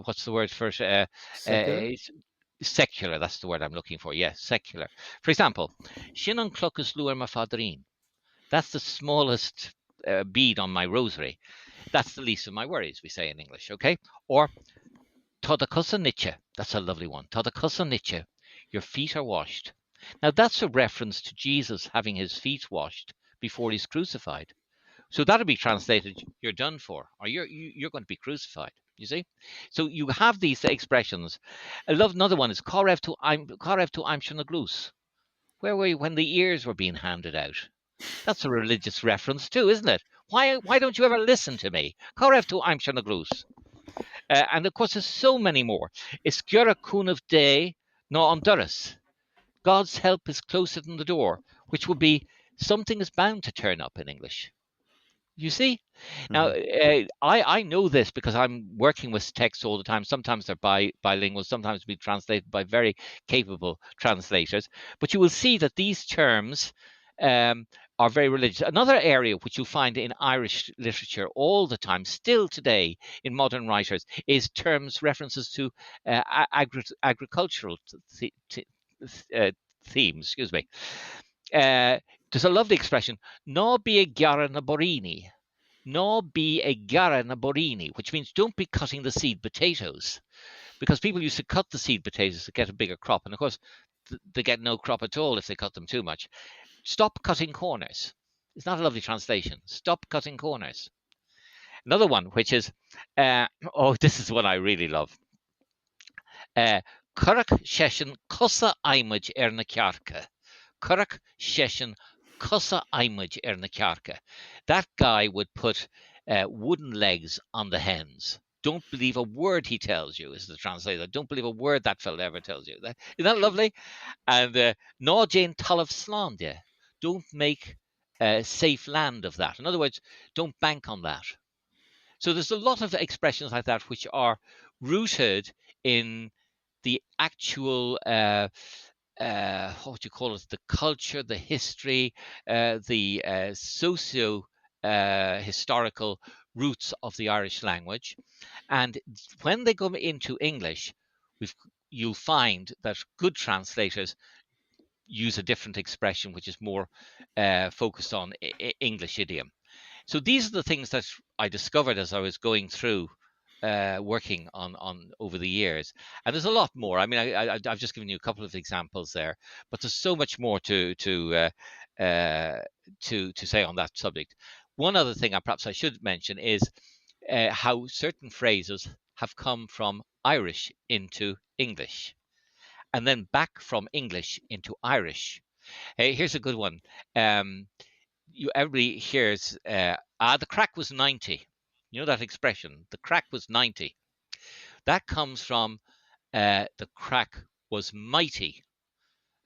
what's the word for it? Secular. It's secular. That's the word I'm looking for. Yes, secular. For example, Sin an clochas luar ma fadrin. That's the smallest bead on my rosary. That's the least of my worries, we say in English, okay? Or Toda Nietzsche. That's a lovely one. Toda Nietzsche. Your feet are washed. Now, that's a reference to Jesus having his feet washed before he's crucified. So that'll be translated, you're done for, or you're going to be crucified. You see? So you have these expressions. I love another one is Korev to I'm Glus. Where were you when the ears were being handed out? That's a religious reference too, isn't it? Why don't you ever listen to me? Korev to I'm Glus. And of course, there's so many more. Iskyura kun of day, no Honduras. God's help is closer than the door, which would be something is bound to turn up in English. You see? Now, Hmm. I know this because I'm working with texts all the time. Sometimes they're bilingual, sometimes be translated by very capable translators. But you will see that these terms um, are very religious. Another area which you'll find in Irish literature all the time, still today in modern writers, is terms, references to agricultural uh, themes. Excuse me. There's a lovely expression, no be a gara na borini. No be a gara na borini, which means don't be cutting the seed potatoes. Because people used to cut the seed potatoes to get a bigger crop. And of course, they get no crop at all if they cut them too much. Stop cutting corners. It's not a lovely translation. Stop cutting corners. Another one, which is, this is one I really love. Currach session cusa image na cearca. Currach session cusa image na cearca. That guy would put wooden legs on the hens. Don't believe a word he tells you, is the translator. Don't believe a word that fella ever tells you. Isn't that lovely? And no Jane Tullif Slandia. Don't make safe land of that. In other words, don't bank on that. So there's a lot of expressions like that which are rooted in the actual what would you call it, the culture, the history, the socio historical roots of the Irish language. And when they come into English, you'll find that good translators use a different expression which is more focused on English idiom. So these are the things that I discovered as I was going through working on over the years, and there's a lot more. I mean, I've just given you a couple of examples there, but there's so much more to say on that subject. One other thing perhaps I should mention is how certain phrases have come from Irish into English, and then back from English into Irish. Hey, here's a good one. Everybody hears, the crack was 90. You know that expression, the crack was 90. That comes from the crack was mighty.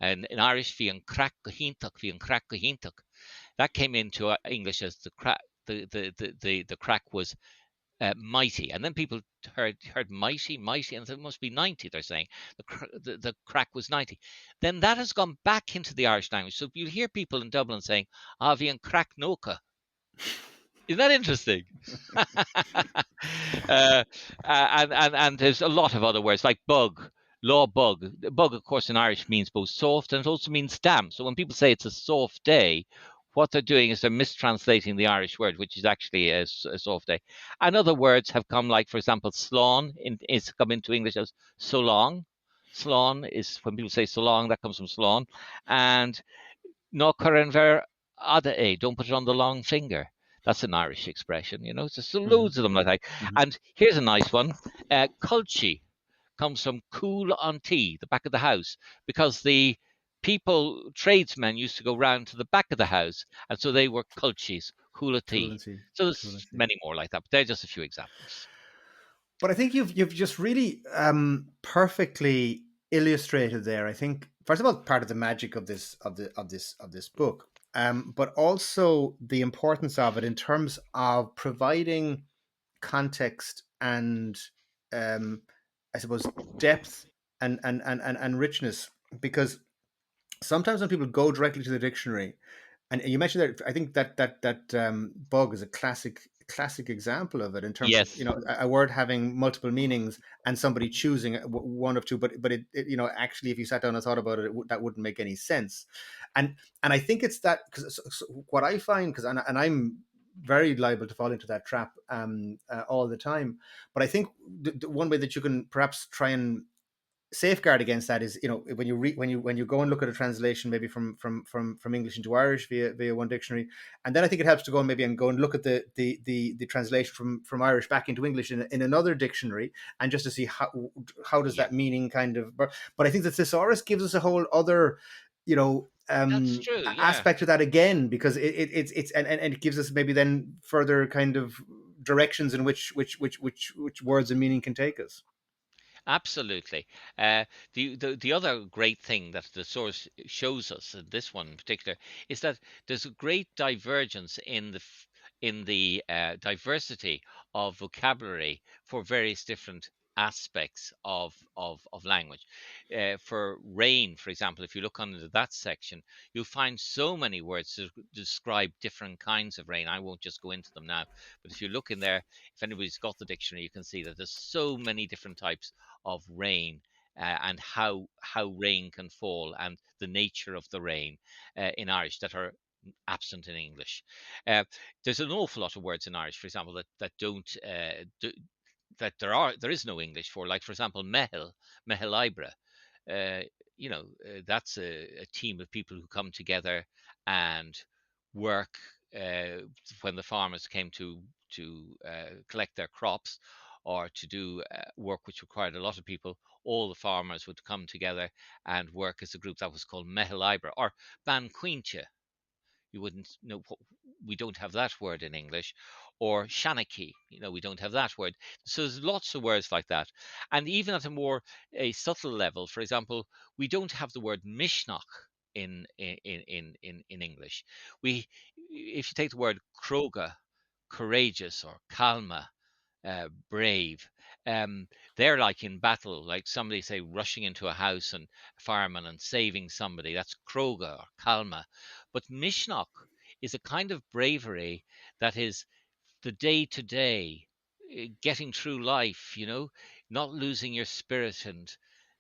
And in Irish, fi an crack go hintach, fi an crack go hintach. That came into English as the crack. The crack was mighty, and then people heard mighty, and said it must be 90. They're saying the crack was 90. Then that has gone back into the Irish language. So you hear people in Dublin saying, "Avi and crack noka." Isn't that interesting? And there's a lot of other words like bug, law bug. Bug, of course, in Irish means both soft and it also means damp. So when people say it's a soft day, what they're doing is they're mistranslating the Irish word, which is actually a soft day. And other words have come, like, for example, slán is come into English as so long. Slán is, when people say so long, that comes from slán. And no curran ver ada e, don't put it on the long finger. That's an Irish expression, you know. So Hmm. loads of them like that. Hmm. And here's a nice one. Culchi comes from cool on tea, the back of the house, because the tradesmen used to go round to the back of the house, and so they were culchies, cool of Cool tea. and see. So Cool and there's see. many more like that, but they're just a few examples. But I think you've just really perfectly illustrated there. I think first of all, part of the magic of this book, but also the importance of it in terms of providing context and I suppose depth and richness. Because sometimes when people go directly to the dictionary, and you mentioned that, I think that bug is a classic example of it in terms of, Yes. a word having multiple meanings and somebody choosing one of two, but actually if you sat down and thought about it, that wouldn't make any sense. And I think it's that, because what I find, because and I'm very liable to fall into that trap all the time. But I think the one way that you can perhaps try and safeguard against that is, when you when you go and look at a translation, maybe from English into Irish via one dictionary, and then I think it helps to go maybe and go and look at the translation from Irish back into English in another dictionary, and just to see how does Yeah, that meaning kind of. But I think that thesaurus gives us a whole other, that's true. Yeah. aspect of that again, because it's and it gives us maybe then further kind of directions in which words and meaning can take us. Absolutely. Uh, the other great thing that the source shows us, this one in particular, is that there's a great divergence in the diversity of vocabulary for various different aspects of language. For rain, for example, if you look under that section, you'll find so many words to describe different kinds of rain. I won't just go into them now, but if you look in there, if anybody's got the dictionary, you can see that there's so many different types of rain, and how rain can fall and the nature of the rain in Irish that are absent in English. Uh, there's an awful lot of words in Irish, for example, that don't that there is no English for. Like for example, mehel uh, that's a team of people who come together and work when the farmers came to collect their crops or to do work which required a lot of people. All the farmers would come together and work as a group. That was called mehel or ban quincha. You wouldn't know, we don't have that word in English. Or shanachie, we don't have that word. So there's lots of words like that. And even at a subtle level, for example, we don't have the word mishnach in English. We If you take the word kroga, courageous, or kalma, brave. Um, they're like in battle, like somebody say rushing into a house and a fireman and saving somebody. That's Kroga or Kalma. But Mishnok is a kind of bravery that is the day to day, getting through life, not losing your spirit. And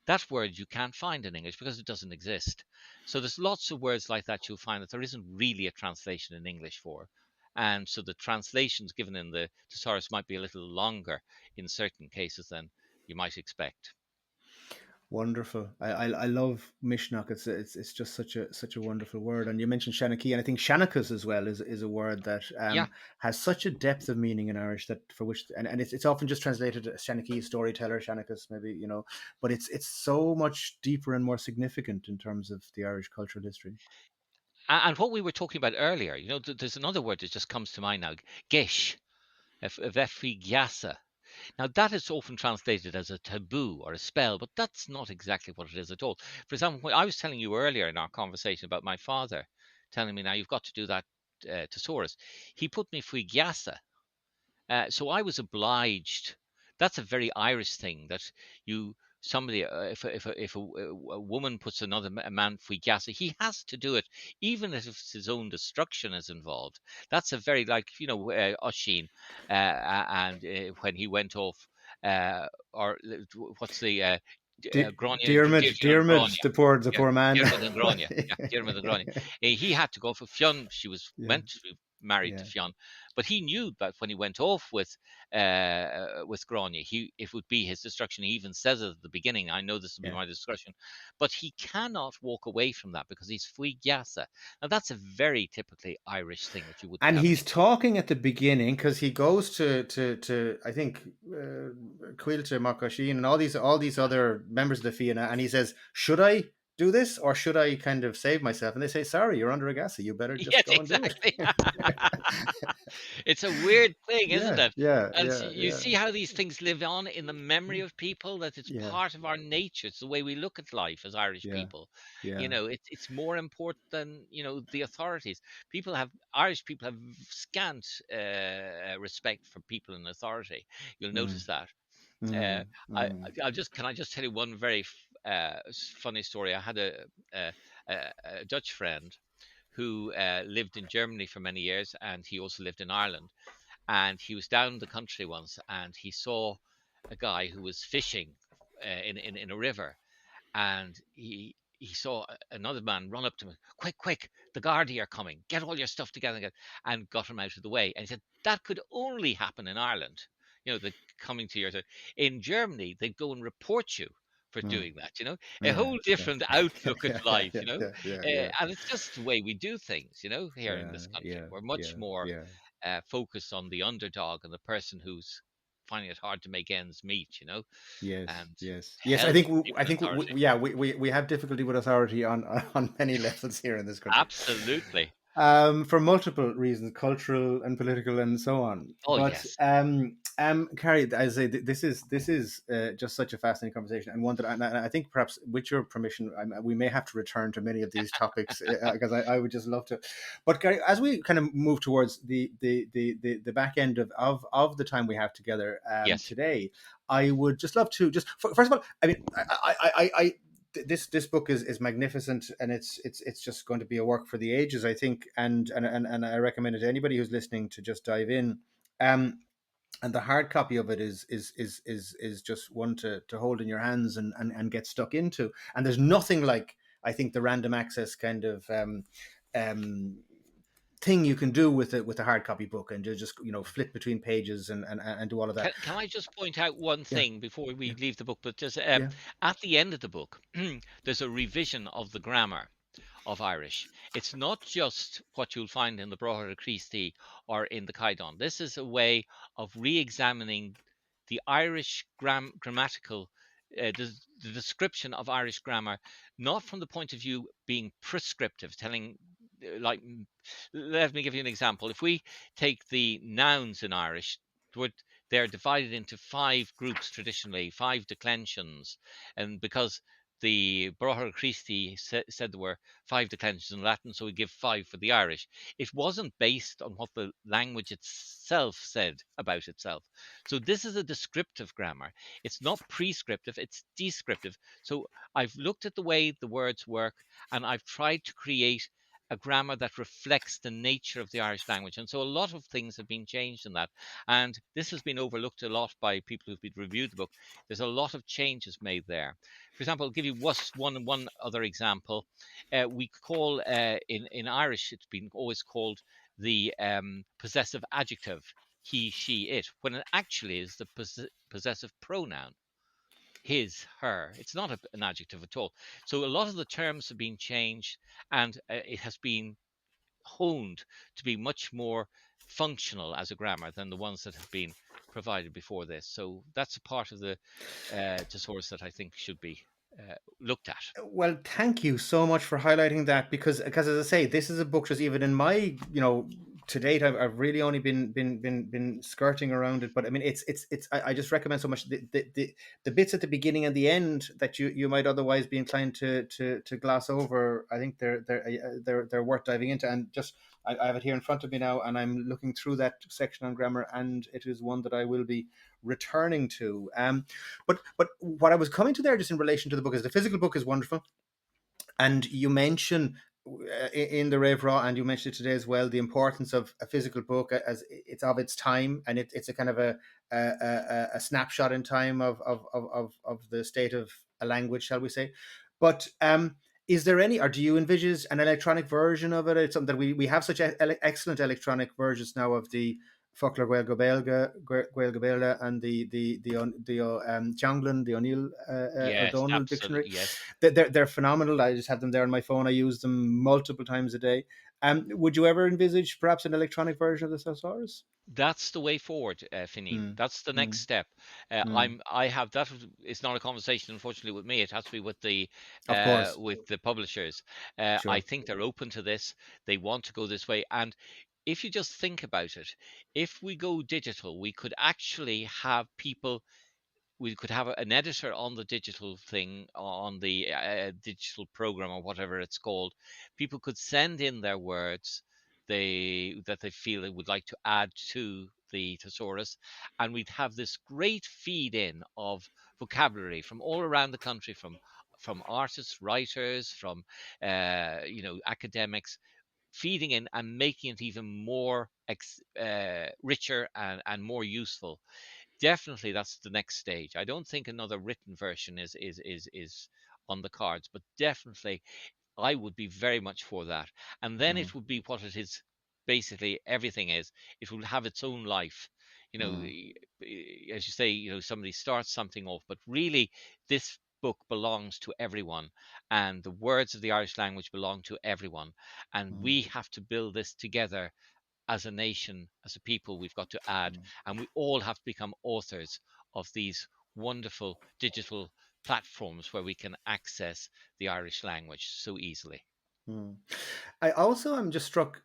that word you can't find in English because it doesn't exist. So there's lots of words like that you'll find that there isn't really a translation in English for. And so the translations given in the thesaurus might be a little longer in certain cases than you might expect. Wonderful. I love Mishnach. It's just such a wonderful word. And you mentioned Shanachie, and I think Shanakas as well is a word that Yeah. has such a depth of meaning in Irish, that for which, and it's often just translated as Shanachie, storyteller, Shanakas maybe, but it's so much deeper and more significant in terms of the Irish cultural history. And what we were talking about earlier, there's another word that just comes to mind now, gish, vefrigyasa. Now, that is often translated as a taboo or a spell, but that's not exactly what it is at all. For example, when I was telling you earlier in our conversation about my father telling me, now you've got to do that thesaurus, he put me fuigyasa. So I was obliged. That's a very Irish thing that you somebody if a woman puts a man fuigyasa, he has to do it, even if his own destruction is involved. That's a very like Oshin, and when he went off, or what's the Grania, Diarmid, the yeah, poor man. Diarmaid and Grania. Yeah, Diarmaid and Grania. He had to go for Fionn. She was Yeah, meant to be married to yeah, Fionn, but he knew that when he went off with Grania, it would be his destruction. He even says it at the beginning. I know this will be yeah. my destruction, but he cannot walk away from that because he's Fui Gyasa. Now that's a very typically Irish thing that you wouldn't And have in he's English. talking at the beginning, because he goes to I think Quilter, Makashin, and all these Yeah. other members of the Fianna, and he says, "Should I do this, or should I kind of save myself?" And they say, "Sorry, you're under a gasset. You better just Yes, go and do it." exactly. It's a weird thing, isn't Yeah, it? yeah, And yeah, you yeah, see how these things live on in the memory of people, that it's yeah, part of our nature. It's the way we look at life as Irish yeah, people. yeah. It's more important than, the authorities. Irish people have scant respect for people in authority. You'll Mm, notice that. Uh, mm, mm. can I just tell you one very funny story? I had a Dutch friend who lived in Germany for many years, and he also lived in Ireland. And he was down the country once, and he saw a guy who was fishing in a river, and he saw another man run up to him, quick, quick, the Gardaí are coming, get all your stuff together, and got him out of the way. And he said that could only happen in Ireland. The coming to your In Germany, they'd go and report you for Mm. doing that, a Yeah, whole yeah. different outlook at Yeah, yeah, life, yeah, yeah, yeah, yeah, and it's just the way we do things, here in yeah, this country. yeah, We're much yeah, more yeah. focused on the underdog and the person who's finding it hard to make ends meet, Yes, and yes, yes. hell, I even think authority. yeah, we have difficulty with authority on on many levels here in this country. Absolutely. For multiple reasons, cultural and political, and so on. Oh, But yes. Carrie, as I say, this is just such a fascinating conversation, and one that I think perhaps, with your permission, we may have to return to many of these topics because I would just love to. But Gary, as we kind of move towards the back end of the time we have together Yes. today, I would just love to just first of all, I mean, I this book is magnificent, and it's just going to be a work for the ages, I think, and I recommend it to anybody who's listening to just dive in. um and the hard copy of it is just one to hold in your hands and get stuck into, and there's nothing like, I think, the random access kind of um thing you can do with a hard copy book, and just flip between pages and do all of that. Can I just point out one Yeah, thing before we yeah, leave the book? But just yeah. at the end of the book, there's a revision of the grammar of Irish. It's not just what you'll find in the Bróthar Christi or in the Caidán. This is a way of re-examining the Irish grammatical, the description of Irish grammar, not from the point of view being prescriptive, telling, like, let me give you an example. If we take the nouns in Irish, they're divided into five groups traditionally, five declensions, and because the Bróthar Christi said there were five declensions in Latin, so we give five for the Irish. It wasn't based on what the language itself said about itself. So this is a descriptive grammar. It's not prescriptive, it's descriptive. So I've looked at the way the words work, and I've tried to create a grammar that reflects the nature of the Irish language. And so a lot of things have been changed in that. And this has been overlooked a lot by people who've been reviewed the book. There's a lot of changes made there. For example, I'll give you one other example. We call in Irish, it's been always called the possessive adjective, he, she, it, when it actually is the possessive pronoun, his, her. It's not an adjective at all. So a lot of the terms have been changed, and it has been honed to be much more functional as a grammar than the ones that have been provided before this. So that's a part of the thesaurus that I think should be looked at. Well, thank you so much for highlighting that, because as I say, this is a book, just even in my, to date, I've really only been skirting around it. But I mean, I just recommend so much the bits at the beginning and the end that you might otherwise be inclined to gloss over. I think they're worth diving into. And just, I have it here in front of me now, and I'm looking through that section on grammar, and it is one that I will be returning to. But what I was coming to there, just in relation to the book, is the physical book is wonderful, and you mention in the Rave Raw, and you mentioned it today as well, the importance of a physical book as it's of its time, and it's a kind of a snapshot in time of the state of a language, shall we say. But is there any, or do you envisage an electronic version of it? It's something that we have such excellent electronic versions now of the Folklore Gael Gabeilge and the Janglan, the O'Neill Yes, O'Donnell dictionary. absolutely. Yes. They're phenomenal. I just have them there on my phone. I use them multiple times a day. Would you ever envisage perhaps an electronic version of the thesaurus? That's the way forward, Finine. Mm, That's the next mm, step. mm. I have that. It's not a conversation, unfortunately, with me. It has to be Of course, with the publishers. I sure. think they're open to this. They want to go this way. And if you just think about it, if we go digital, we could actually have people, we could have an editor on the digital thing, on the digital program or whatever it's called. People could send in their words that they feel they would like to add to the thesaurus, and we'd have this great feed in of vocabulary from all around the country, from artists, writers, from academics, feeding in and making it even more richer and more useful. Definitely that's the next stage. I don't think another written version is on the cards, but definitely I would be very much for that. And then Mm, it would be what it is, basically everything is. It will have its own life. mm, As you say, somebody starts something off, but really this book belongs to everyone, and the words of the Irish language belong to everyone, and Mm, we have to build this together as a nation, as a people. We've got to add, and we all have to become authors of these wonderful digital platforms where we can access the Irish language so easily. mm. I also am just struck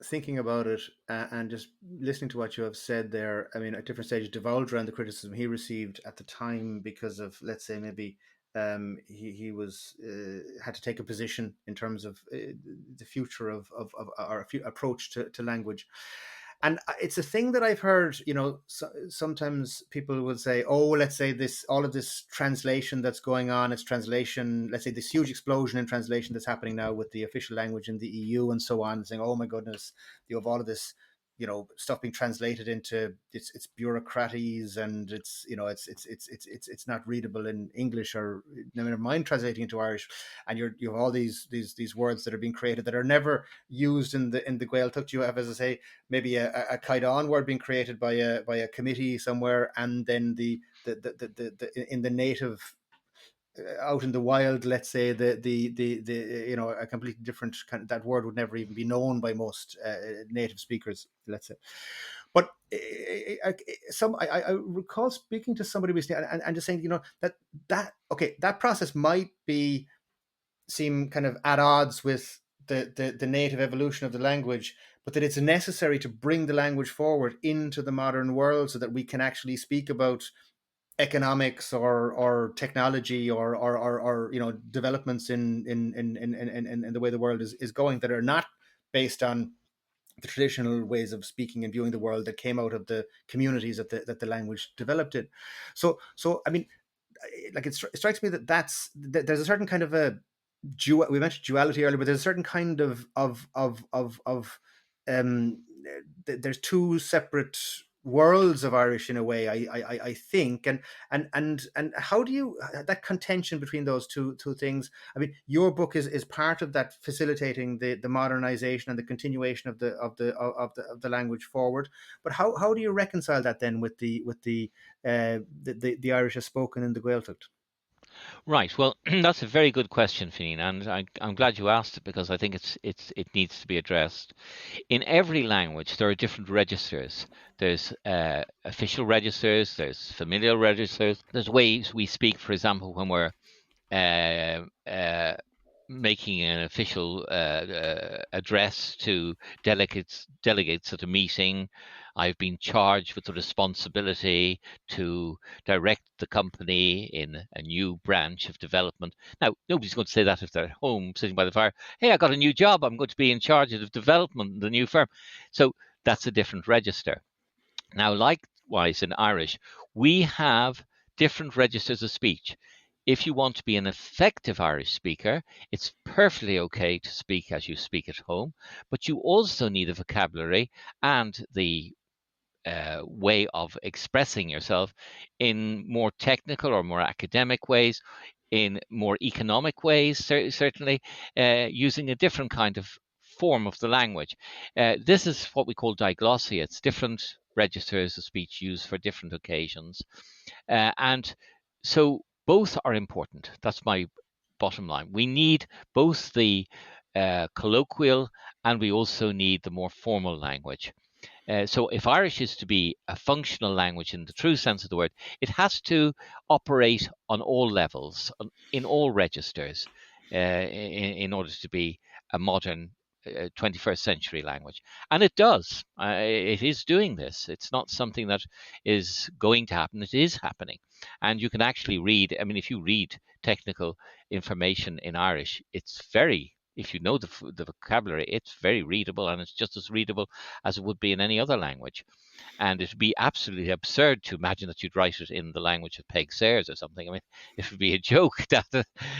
thinking about it and just listening to what you have said there. I mean, at different stages, Devolder and the criticism he received at the time because of, let's say, maybe he was had to take a position in terms of the future of our approach to language. And it's a thing that I've heard, sometimes people will say, oh, let's say this, all of this translation that's going on, it's translation, let's say this huge explosion in translation that's happening now with the official language in the EU and so on, saying, oh my goodness, you have all of this, stuff being translated into it's bureaucraties, and it's not readable in English, or never mind translating into Irish, and you have all these words that are being created that are never used in the Gaeltacht. You have, as I say, maybe a Kaidan word being created by a committee somewhere, and then in the native, out in the wild, let's say, the a completely different kind of, that word would never even be known by most native speakers, let's say. But I recall speaking to somebody recently, and just saying, that okay, that process might seem kind of at odds with the native evolution of the language, but that it's necessary to bring the language forward into the modern world so that we can actually speak about economics or technology or developments in the way the world is going, that are not based on the traditional ways of speaking and viewing the world that came out of the communities that the language developed in. So I mean, like it strikes me that there's a certain kind of a we mentioned duality earlier, but there's a certain kind um, there's two separate worlds of Irish in a way. I think, and how do you, that contention between those two things? I mean, your book is part of that, facilitating the modernization and the continuation of the language forward. But how do you reconcile that then with the Irish as spoken in the Gaeltacht? Right. Well, that's a very good question, Fionnán, and I'm glad you asked it because I think it needs to be addressed. In every language, there are different registers. There's official registers. There's familial registers. There's ways we speak, for example, when we're uh, uh, making an official address to delegates at a meeting. I've been charged with the responsibility to direct the company in a new branch of development. Now, nobody's going to say that if they're at home sitting by the fire. Hey, I got a new job. I'm going to be in charge of development in the new firm. So that's a different register. Now, likewise in Irish, we have different registers of speech. If you want to be an effective Irish speaker, it's perfectly okay to speak as you speak at home, but you also need a vocabulary and the way of expressing yourself in more technical or more academic ways, in more economic ways, certainly, using a different kind of form of the language. This is what we call diglossia. It's different registers of speech used for different occasions. And so both are important. That's my bottom line. We need both the colloquial and we also need the more formal language. So if Irish is to be a functional language in the true sense of the word, it has to operate on all levels, in all registers, in order to be a modern 21st century language. And it does. It is doing this. It's not something that is going to happen. It is happening. And you can actually read, I mean, if you read technical information in Irish, it's very, if you know the vocabulary, it's very readable, and it's just as readable as it would be in any other language. And it would be absolutely absurd to imagine that you'd write it in the language of Peg Sayers or something. I mean, it would be a joke.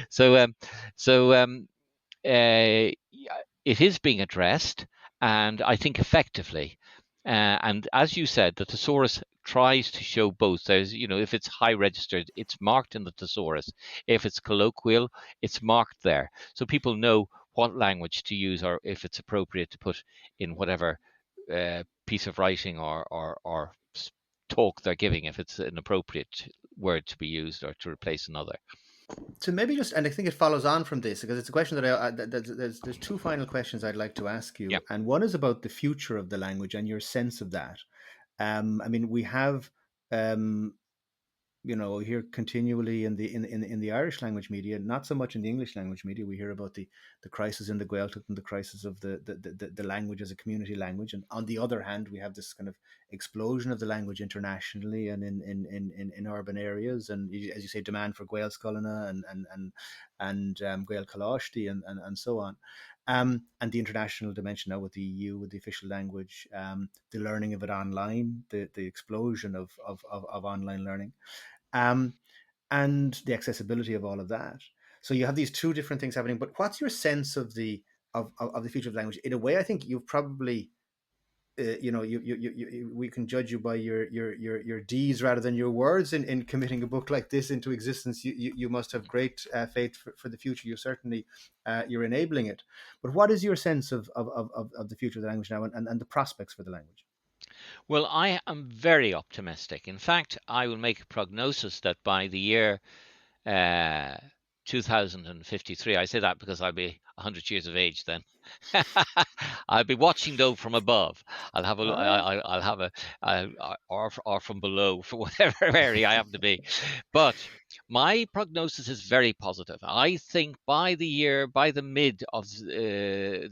so, um, so it is being addressed, and I think effectively. And as you said, the thesaurus tries to show both. There's, if it's high registered, it's marked in the thesaurus. If it's colloquial, it's marked there, so people know what language to use, or if it's appropriate to put in whatever piece of writing or talk they're giving, if it's an appropriate word to be used or to replace another. So maybe just, and I think it follows on from this because it's a question that there's two final questions I'd like to ask Yeah. you, and one is about the future of the language and your sense of that. I mean, we have um, hear continually in the Irish language media, not so much in the English language media. We hear about the crisis in the Gaeltacht and the crisis of the language as a community language. And on the other hand, we have this kind of explosion of the language internationally and in urban areas. And as you say, demand for Gael Scoilina and Gael Kalashti and so on. And the international dimension now with the EU, with the official language, the learning of it online, the explosion of online learning, um, and the accessibility of all of that. So you have these two different things happening. But what's your sense of the future of language? In a way, I think you've probably we can judge you by your deeds rather than your words in committing a book like this into existence. You must have great faith for the future. You certainly you're enabling it. But what is your sense of the future of the language now and the prospects for the language? Well, I am very optimistic. In fact, I will make a prognosis that by the year uh, 2053, I say that because I'll be 100 years of age then. I'll be watching though from above. I'll have a, All right. I'll have a, or from below for whatever area I happen to be. But my prognosis is very positive. I think by the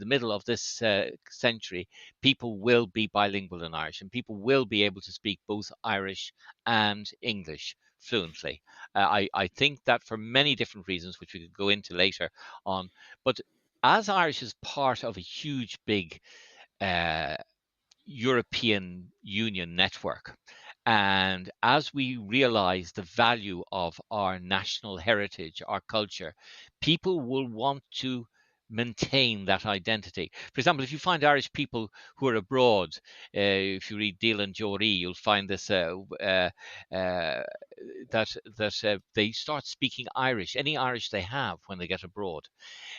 middle of this century, people will be bilingual in Irish, and people will be able to speak both Irish and English fluently. I think that for many different reasons, which we could go into later on, but as Irish is part of a huge, big uh, European Union network, and as we realize the value of our national heritage, our culture, people will want to maintain that identity. For example, if you find Irish people who are abroad, if you read Deal and Jory, you'll find this uh, that they start speaking Irish, any Irish they have when they get abroad.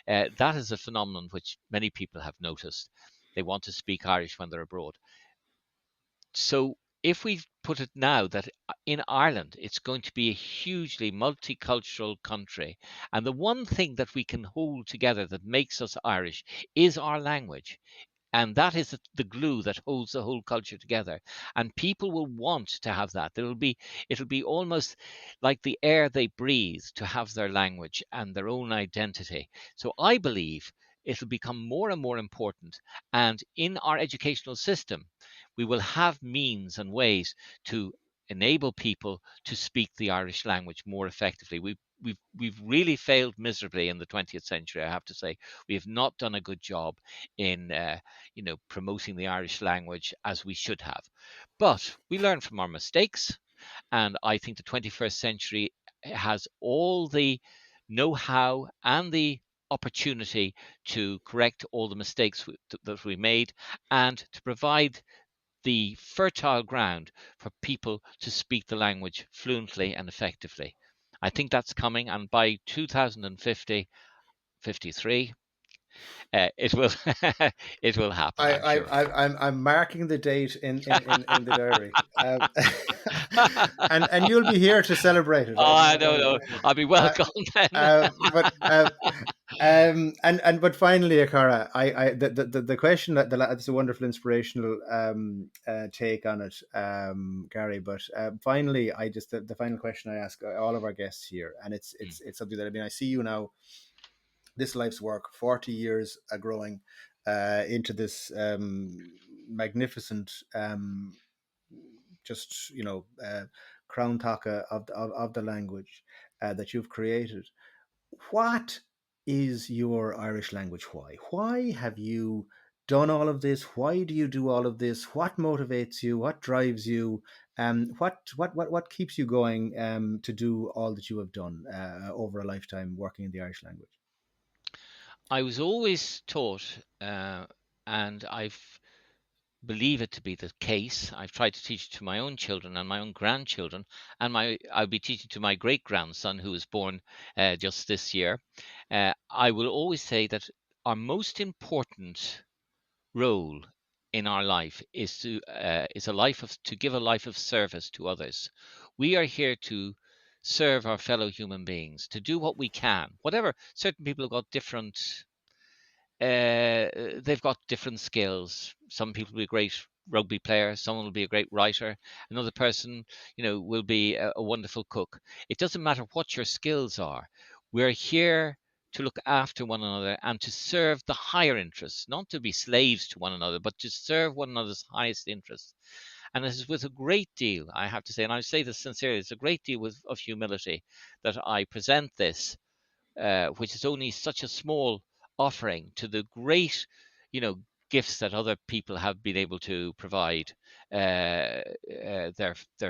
That is a phenomenon which many people have noticed. They want to speak Irish when they're abroad. So if we put it now that in Ireland, it's going to be a hugely multicultural country, and the one thing that we can hold together that makes us Irish is our language. And that is the glue that holds the whole culture together. And people will want to have that. It'll be almost like the air they breathe to have their language and their own identity. So I believe it'll become more and more important. And in our educational system, we will have means and ways to enable people to speak the Irish language more effectively. We've really failed miserably in the 20th century, I have to say. We have not done a good job in promoting the Irish language as we should have. But we learn from our mistakes, and I think the 21st century has all the know-how and the opportunity to correct all the mistakes that we made and to provide the fertile ground for people to speak the language fluently and effectively. I think that's coming, and by 2050, 53, it will it will happen, I'm sure. I'm marking the date in the diary, and you'll be here to celebrate it. Oh, I I don't know. know. I'll be Uh, welcome then. but but finally, Akara, the question that's a wonderful inspirational take on it, Gary. But finally, the final question I ask all of our guests here, and it's something that, I mean, I see you now, this life's work, 40 years growing into this magnificent, just crown taka of the language that you've created. What is your Irish language? Why have you done all of this? Why do you do all of this? What motivates you? What drives you? What keeps you going to do all that you have done over a lifetime working in the Irish language? I was always taught, and I've believe it to be the case. I've tried to teach it to my own children and my own grandchildren, and I'll be teaching to my great grandson who was born just this year. I will always say that our most important role in our life is a life of to give a life of service to others. We are here to serve our fellow human beings, to do what we can. Whatever, certain people have got different they've got different skills. Some people will be a great rugby player, someone will be a great writer, another person, will be a wonderful cook. It doesn't matter what your skills are. We're here to look after one another and to serve the higher interests, not to be slaves to one another, but to serve one another's highest interests. And it is with a great deal, I have to say, and I say this sincerely, it's a great deal of humility that I present this, which is only such a small offering to the great, gifts that other people have been able to provide their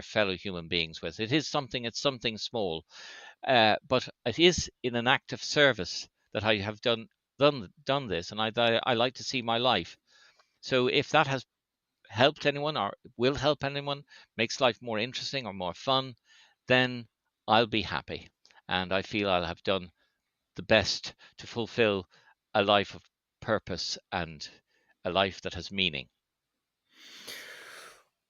fellow human beings with. It is something. It's something small, but it is in an act of service that I have done this, and I like to see my life. So if that has helped anyone or will help anyone, makes life more interesting or more fun, then I'll be happy, and I feel I'll have done the best to fulfill a life of purpose and a life that has meaning.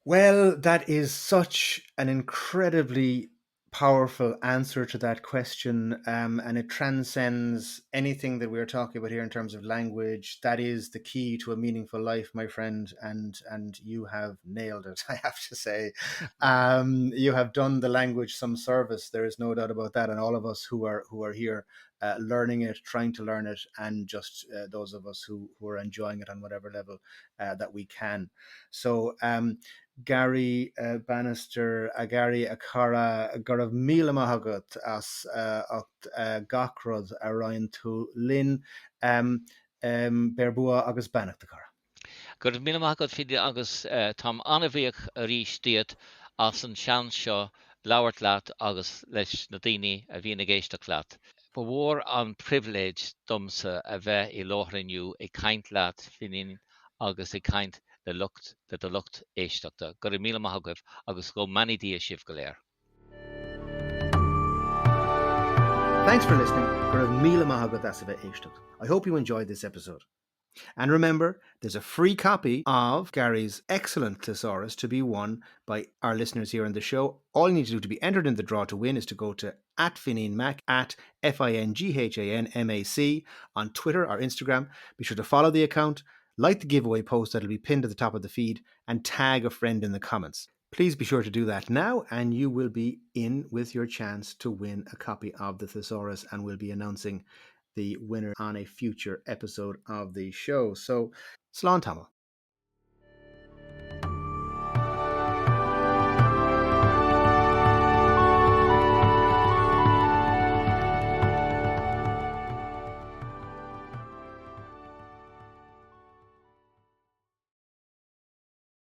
Well, that is such an incredibly powerful answer to that question, and it transcends anything that we're talking about here in terms of language. That is the key to a meaningful life, my friend, and you have nailed it. I have to say, you have done the language some service. There is no doubt about that, and all of us who are here. Learning it, trying to learn it, and just those of us who are enjoying it on whatever level that we can. So, Gary Bannister a Gary a cara gurh míle maithagat as gachrod a roiinn tú linn berbua agus bannach cara. Gur mí go fi agus Tom anmhíoch a rístiad as an sean seo lauert leat agus leis na daine a bhína géisteach leat. Ba mhór an privilege domsa a bheith I láithreiniu I caint leat finin agus I caint le do lucht éisteachta. Gur mí maithagah agus go manidí sibh go léir. Thanks for listening. Gurh míle maithagat as a bheith éisteacht. I hope you enjoyed this episode. And remember, there's a free copy of Gary's excellent thesaurus to be won by our listeners here on the show. All you need to do to be entered in the draw to win is to go to @FineenMac, @FINGHANMAC on Twitter or Instagram. Be sure to follow the account, like the giveaway post that'll be pinned at the top of the feed, and tag a friend in the comments. Please be sure to do that now, and you will be in with your chance to win a copy of the thesaurus, and we'll be announcing the winner on a future episode of the show. So, slán tamil.